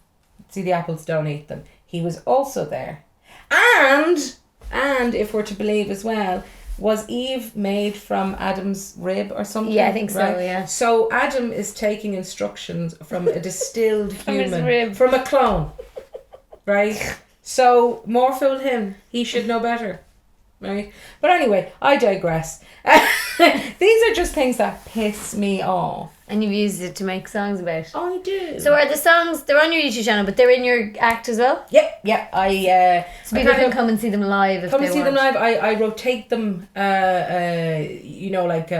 See the apples, don't eat them. He was also there. And if we're to believe as well, was Eve made from Adam's rib or something? Yeah, I think so, right? yeah. So Adam is taking instructions from a distilled human. His rib. From a clone. Right? So, more fool him. He should know better. Right? But anyway, I digress. These are just things that piss me off. And you've used it to make songs about. I do. So are the songs, they're on your YouTube channel, but they're in your act as well? Yep. So people can come and see them live if they want. Come and see them live. I rotate them, you know, like,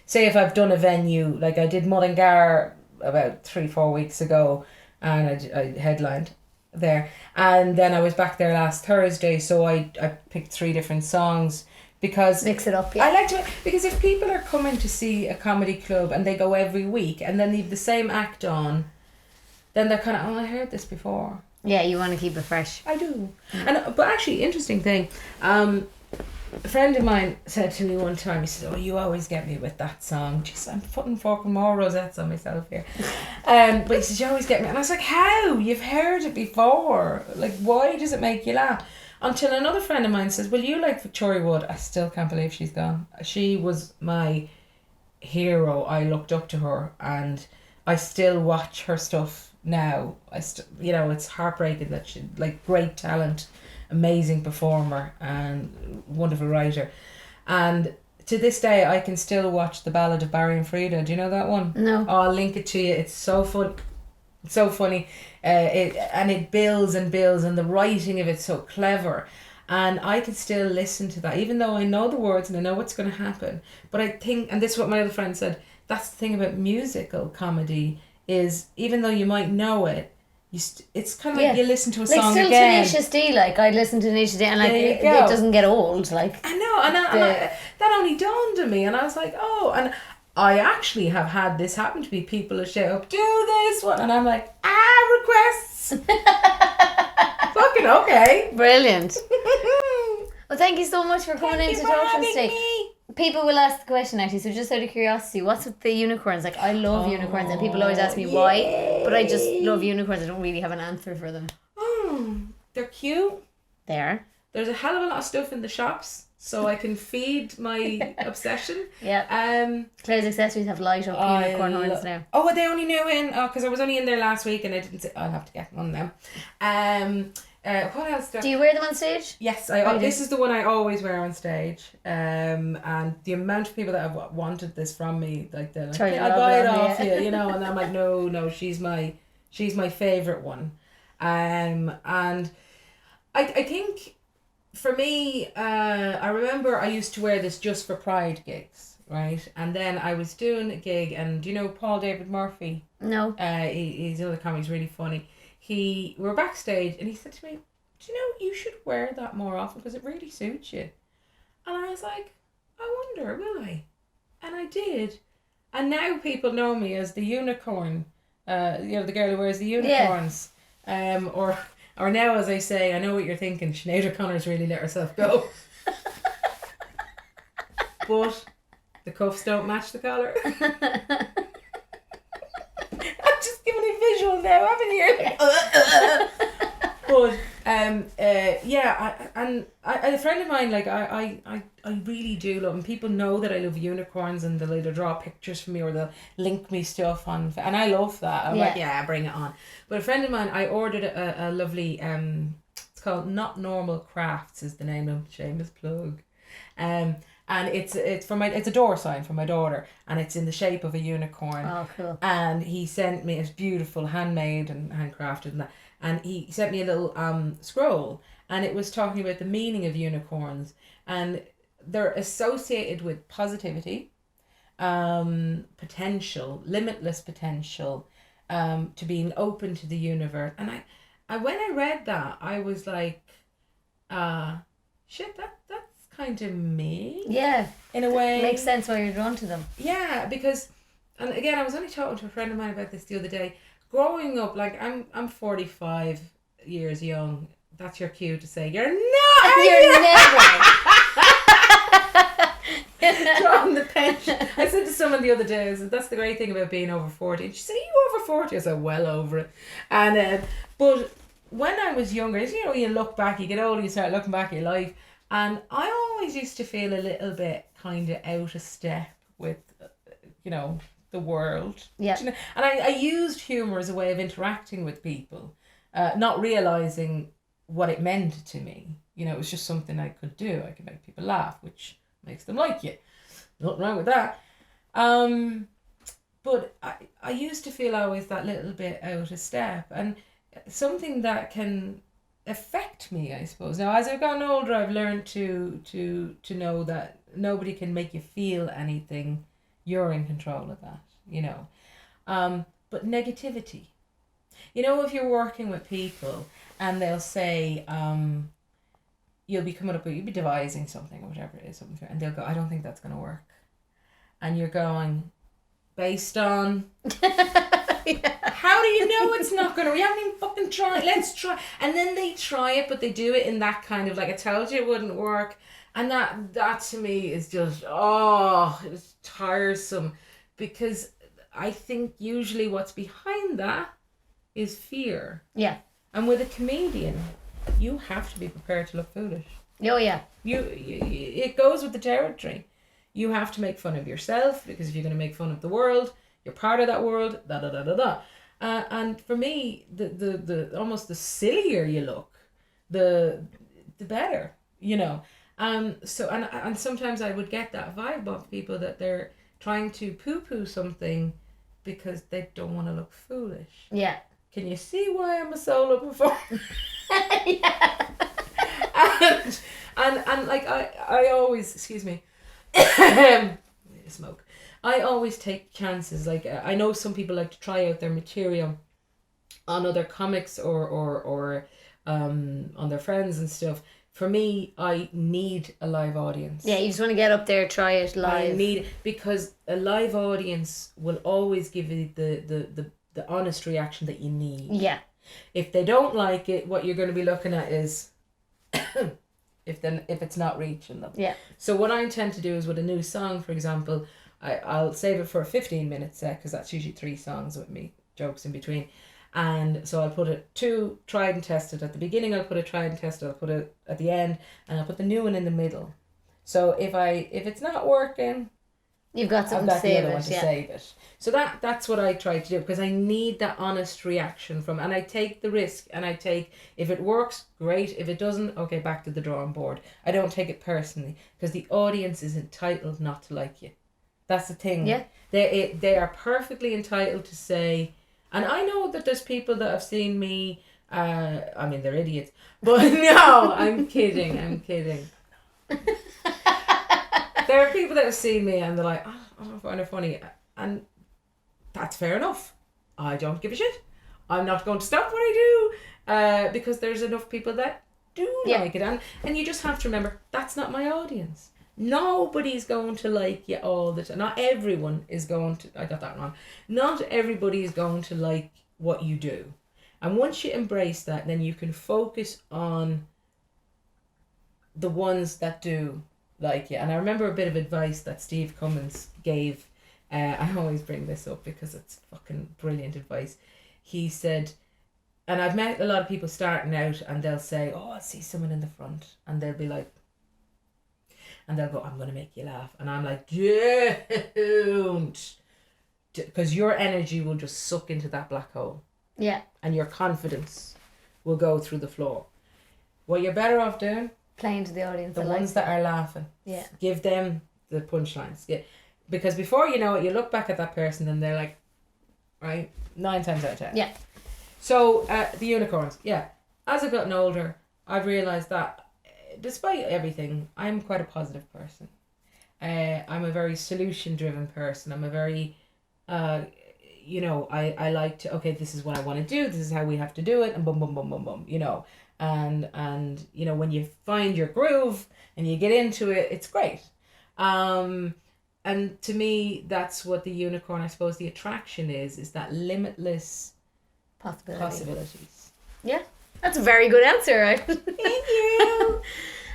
say if I've done a venue, like I did Mullingar about 3-4 weeks ago, and I headlined there, and then I was back there last Thursday, so I picked 3 different songs because Mix it up, yeah. I like to, because if people are coming to see a comedy club and they go every week and then leave the same act on, then they're kind of, oh, I heard this before. Yeah, you want to keep it fresh. I do. And but actually, interesting thing, a friend of mine said to me one time, he said, oh, you always get me with that song. Jeez, I'm putting fucking more rosettes on myself here. But he said, you always get me. And I was like, how? You've heard it before. Like, why does it make you laugh? Until another friend of mine says, well, you like Victoria Wood. I still can't believe she's gone. She was my hero. I looked up to her, and I still watch her stuff now. It's heartbreaking that she, like, great talent, amazing performer, and wonderful writer. And to this day, I can still watch The Ballad of Barry and Frida. Do you know that one? No. Oh, I'll link it to you. It's so fun. It's so funny. It builds and builds, and the writing of it's so clever. And I can still listen to that, even though I know the words and I know what's going to happen. But I think, and this is what my other friend said, that's the thing about musical comedy, is even though you might know it, it's kind of like you listen to a song still again. Tenacious D, like I listen to Tenacious D, and like There you it go. doesn't get old. Like I know, and that only dawned on me, and I was like, oh, and I actually have had this happen to me. People will shout up, do this one, and I'm like, requests. Fucking okay. brilliant. Well, thank you so much for coming in to talk to us today. Me. People will ask the question actually, so just out of curiosity, what's with the unicorns? Like, I love unicorns, and people always ask me why, but I just love unicorns. I don't really have an answer for them. They're cute. There. There's a hell of a lot of stuff in the shops, so I can feed my obsession. Yeah. Claire's accessories have light up unicorn horns now. Oh, are they only new in? Oh, because I was only in there last week and I didn't say, I'll have to get one of them. What else Do you wear them on stage? Yes, this is the one I always wear on stage. And the amount of people that have wanted this from me, like they're like, Try to I'll rub buy it it on off you, you know, and I'm like, no, she's my favourite one. And I think for me, I remember I used to wear this just for Pride gigs, right? And then I was doing a gig, and do you know Paul David Murphy? No. He's another comic, he's really funny. We were backstage, and he said to me, do you know, you should wear that more often because it really suits you. And I was like, I wonder, will I? And I did. And now people know me as the unicorn, the girl who wears the unicorns. Yeah. Or now, as I say, I know what you're thinking, Sinead O'Connor's really let herself go. But the cuffs don't match the collar. I'm just giving a visual now, haven't you? But a friend of mine, like I really do love, and people know that I love unicorns, and they'll either draw pictures for me or they'll link me stuff on, and I love that. I'm like, bring it on. But a friend of mine, I ordered a lovely it's called Not Normal Crafts is the name of shameless plug, and it's a door sign for my daughter, and it's in the shape of a unicorn. Oh, cool. And he sent me, it's beautiful, handmade and handcrafted and that. And he sent me a little scroll, and it was talking about the meaning of unicorns, and they're associated with positivity, potential, limitless potential, to being open to the universe. And I when I read that, I was like, shit, that's kind of me. Yeah. In a way. Makes sense why you're drawn to them. Yeah, because, and again, I was only talking to a friend of mine about this the other day. Growing up, like I'm 45 years young. That's your cue to say you're not. You're never. Drawing the pension. I said to someone the other day, I said, that's the great thing about being over 40. And she said, are you over 40? I said, well over it. And but when I was younger, you know, you look back, you get older, you start looking back at your life, and I always used to feel a little bit kind of out of step with, the world. Yeah. You know? And I used humour as a way of interacting with people, not realising what it meant to me. You know, it was just something I could do. I could make people laugh, which makes them like you. Nothing wrong with that. But I used to feel always that little bit out of step, and something that can affect me, I suppose. Now, as I've gotten older, I've learned to know that nobody can make you feel anything. You're in control of that, you know. but negativity. You know, if you're working with people and they'll say, you'll be devising something or whatever it is, and they'll go, I don't think that's going to work. And you're going, based on... How do you know it's not going to? We haven't even fucking tried. Let's try. And then they try it, but they do it in that kind of like, I told you it wouldn't work. And that to me is just, it's tiresome. Because I think usually what's behind that is fear. Yeah. And with a comedian, you have to be prepared to look foolish. Oh, yeah. It goes with the territory. You have to make fun of yourself, because if you're going to make fun of the world, you're part of that world, and for me, the almost the sillier you look, the better, you know. So and sometimes I would get that vibe off people that they're trying to poo-poo something because they don't want to look foolish. Yeah. Can you see why I'm a solo performer? Yeah. and like I always, excuse me, smoke. I always take chances. Like, I know some people like to try out their material on other comics or on their friends and stuff. For me, I need a live audience. Yeah, you just want to get up there, try it live. I need, because a live audience will always give you the honest reaction that you need. Yeah. If they don't like it, what you're going to be looking at is if it's not reaching them. Yeah. So what I intend to do is with a new song, for example, I'll save it for a 15-minute set, because that's usually 3 songs with me, jokes in between. And so I'll put it 2 tried and tested at the beginning, I'll put a tried and tested, I'll put it at the end, and I'll put the new one in the middle. So if it's not working, you've got something I've got to the save other it. one to save it. So that's what I try to do, because I need that honest reaction from, and I take the risk, and I take, if it works, great. If it doesn't, okay, back to the drawing board. I don't take it personally, because the audience is entitled not to like you. That's the thing. Yeah. They are perfectly entitled to say, and I know that there's people that have seen me, I mean, they're idiots, but no, I'm kidding. There are people that have seen me and they're like, I don't find it funny, and that's fair enough. I don't give a shit. I'm not going to stop what I do, because there's enough people that do like it, and you just have to remember, that's not my audience. Nobody's going to like you all the time. Not everyone is going to, I got that wrong. Not everybody is going to like what you do. And once you embrace that, then you can focus on the ones that do like you. And I remember a bit of advice that Steve Cummins gave. I always bring this up because it's fucking brilliant advice. He said, and I've met a lot of people starting out, and they'll say, I see someone in the front, and they'll be like, and they'll go, I'm going to make you laugh. And I'm like, don't. Because your energy will just suck into that black hole. Yeah. And your confidence will go through the floor. What you're better off doing, playing to the audience. The ones that are laughing. Yeah. Give them the punchlines. Yeah. Because before you know it, you look back at that person and they're like, right, 9 times out of 10. Yeah. So, the unicorns. Yeah. As I've gotten older, I've realised that despite everything, I'm quite a positive person. I'm a very solution-driven person. I'm a very, I like to, okay, this is what I want to do. This is how we have to do it. And boom, boom, boom, boom, boom, you know. And when you find your groove and you get into it, it's great. And to me, that's what the unicorn, I suppose, the attraction is that limitless possibilities. Yeah. That's a very good answer. Thank you.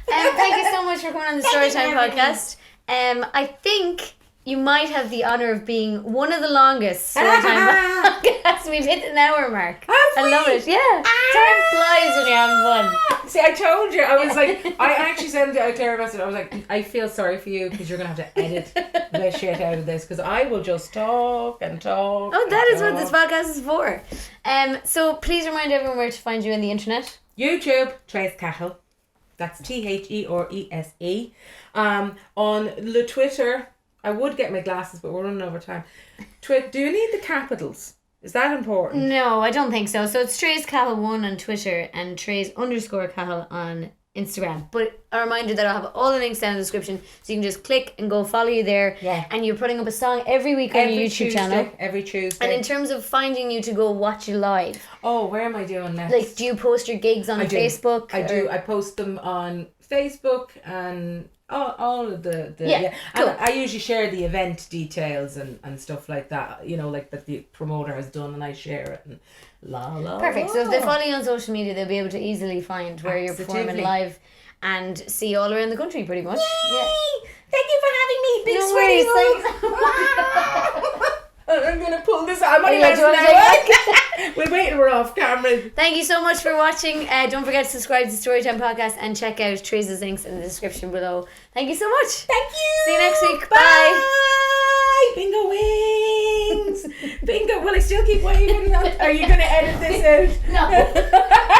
Thank you so much for coming on the Storytime podcast. I think you might have the honour of being one of the longest Storytime podcasts. We've hit an hour mark. I love it. Yeah. Time flies when you're having fun. See, I told you. I was like, I actually sent a Claire message. I was like, I feel sorry for you because you're going to have to edit the shit out of this, because I will just talk and talk. Oh, that is what this podcast is for. So please remind everyone where to find you on the internet. YouTube, Therese Cahill. That's THERESE. On the Twitter, I would get my glasses, but we're running over time. Do you need the capitals? Is that important? No, I don't think so. So it's Therese Cahill 1 on Twitter and Therese _Cahill on Instagram. But a reminder that I'll have all the links down in the description, so you can just click and go follow you there. Yeah. And you're putting up a song every week on your YouTube channel. Every Tuesday. And in terms of finding you to go watch you live, where am I doing next? like, do you post your gigs on Facebook? I do. I post them on Facebook and all of the cool. And I usually share the event details and stuff like that, like that the promoter has done, and I share it and Perfect. So if they follow you on social media, they'll be able to easily find where you're performing live and see you all around the country pretty much. Yay! Yeah. Thank you for having me, big No sweaty worries. I'm gonna pull this out. I'm only We're waiting, we're off camera. Thank you so much for watching. Don't forget to subscribe to Storytime Podcast and check out Therese's links in the description below. Thank you so much. Thank you. See you next week. Bye. Bye. Bingo wings. Bingo. Will I still keep waving? Are you going to edit this out? No.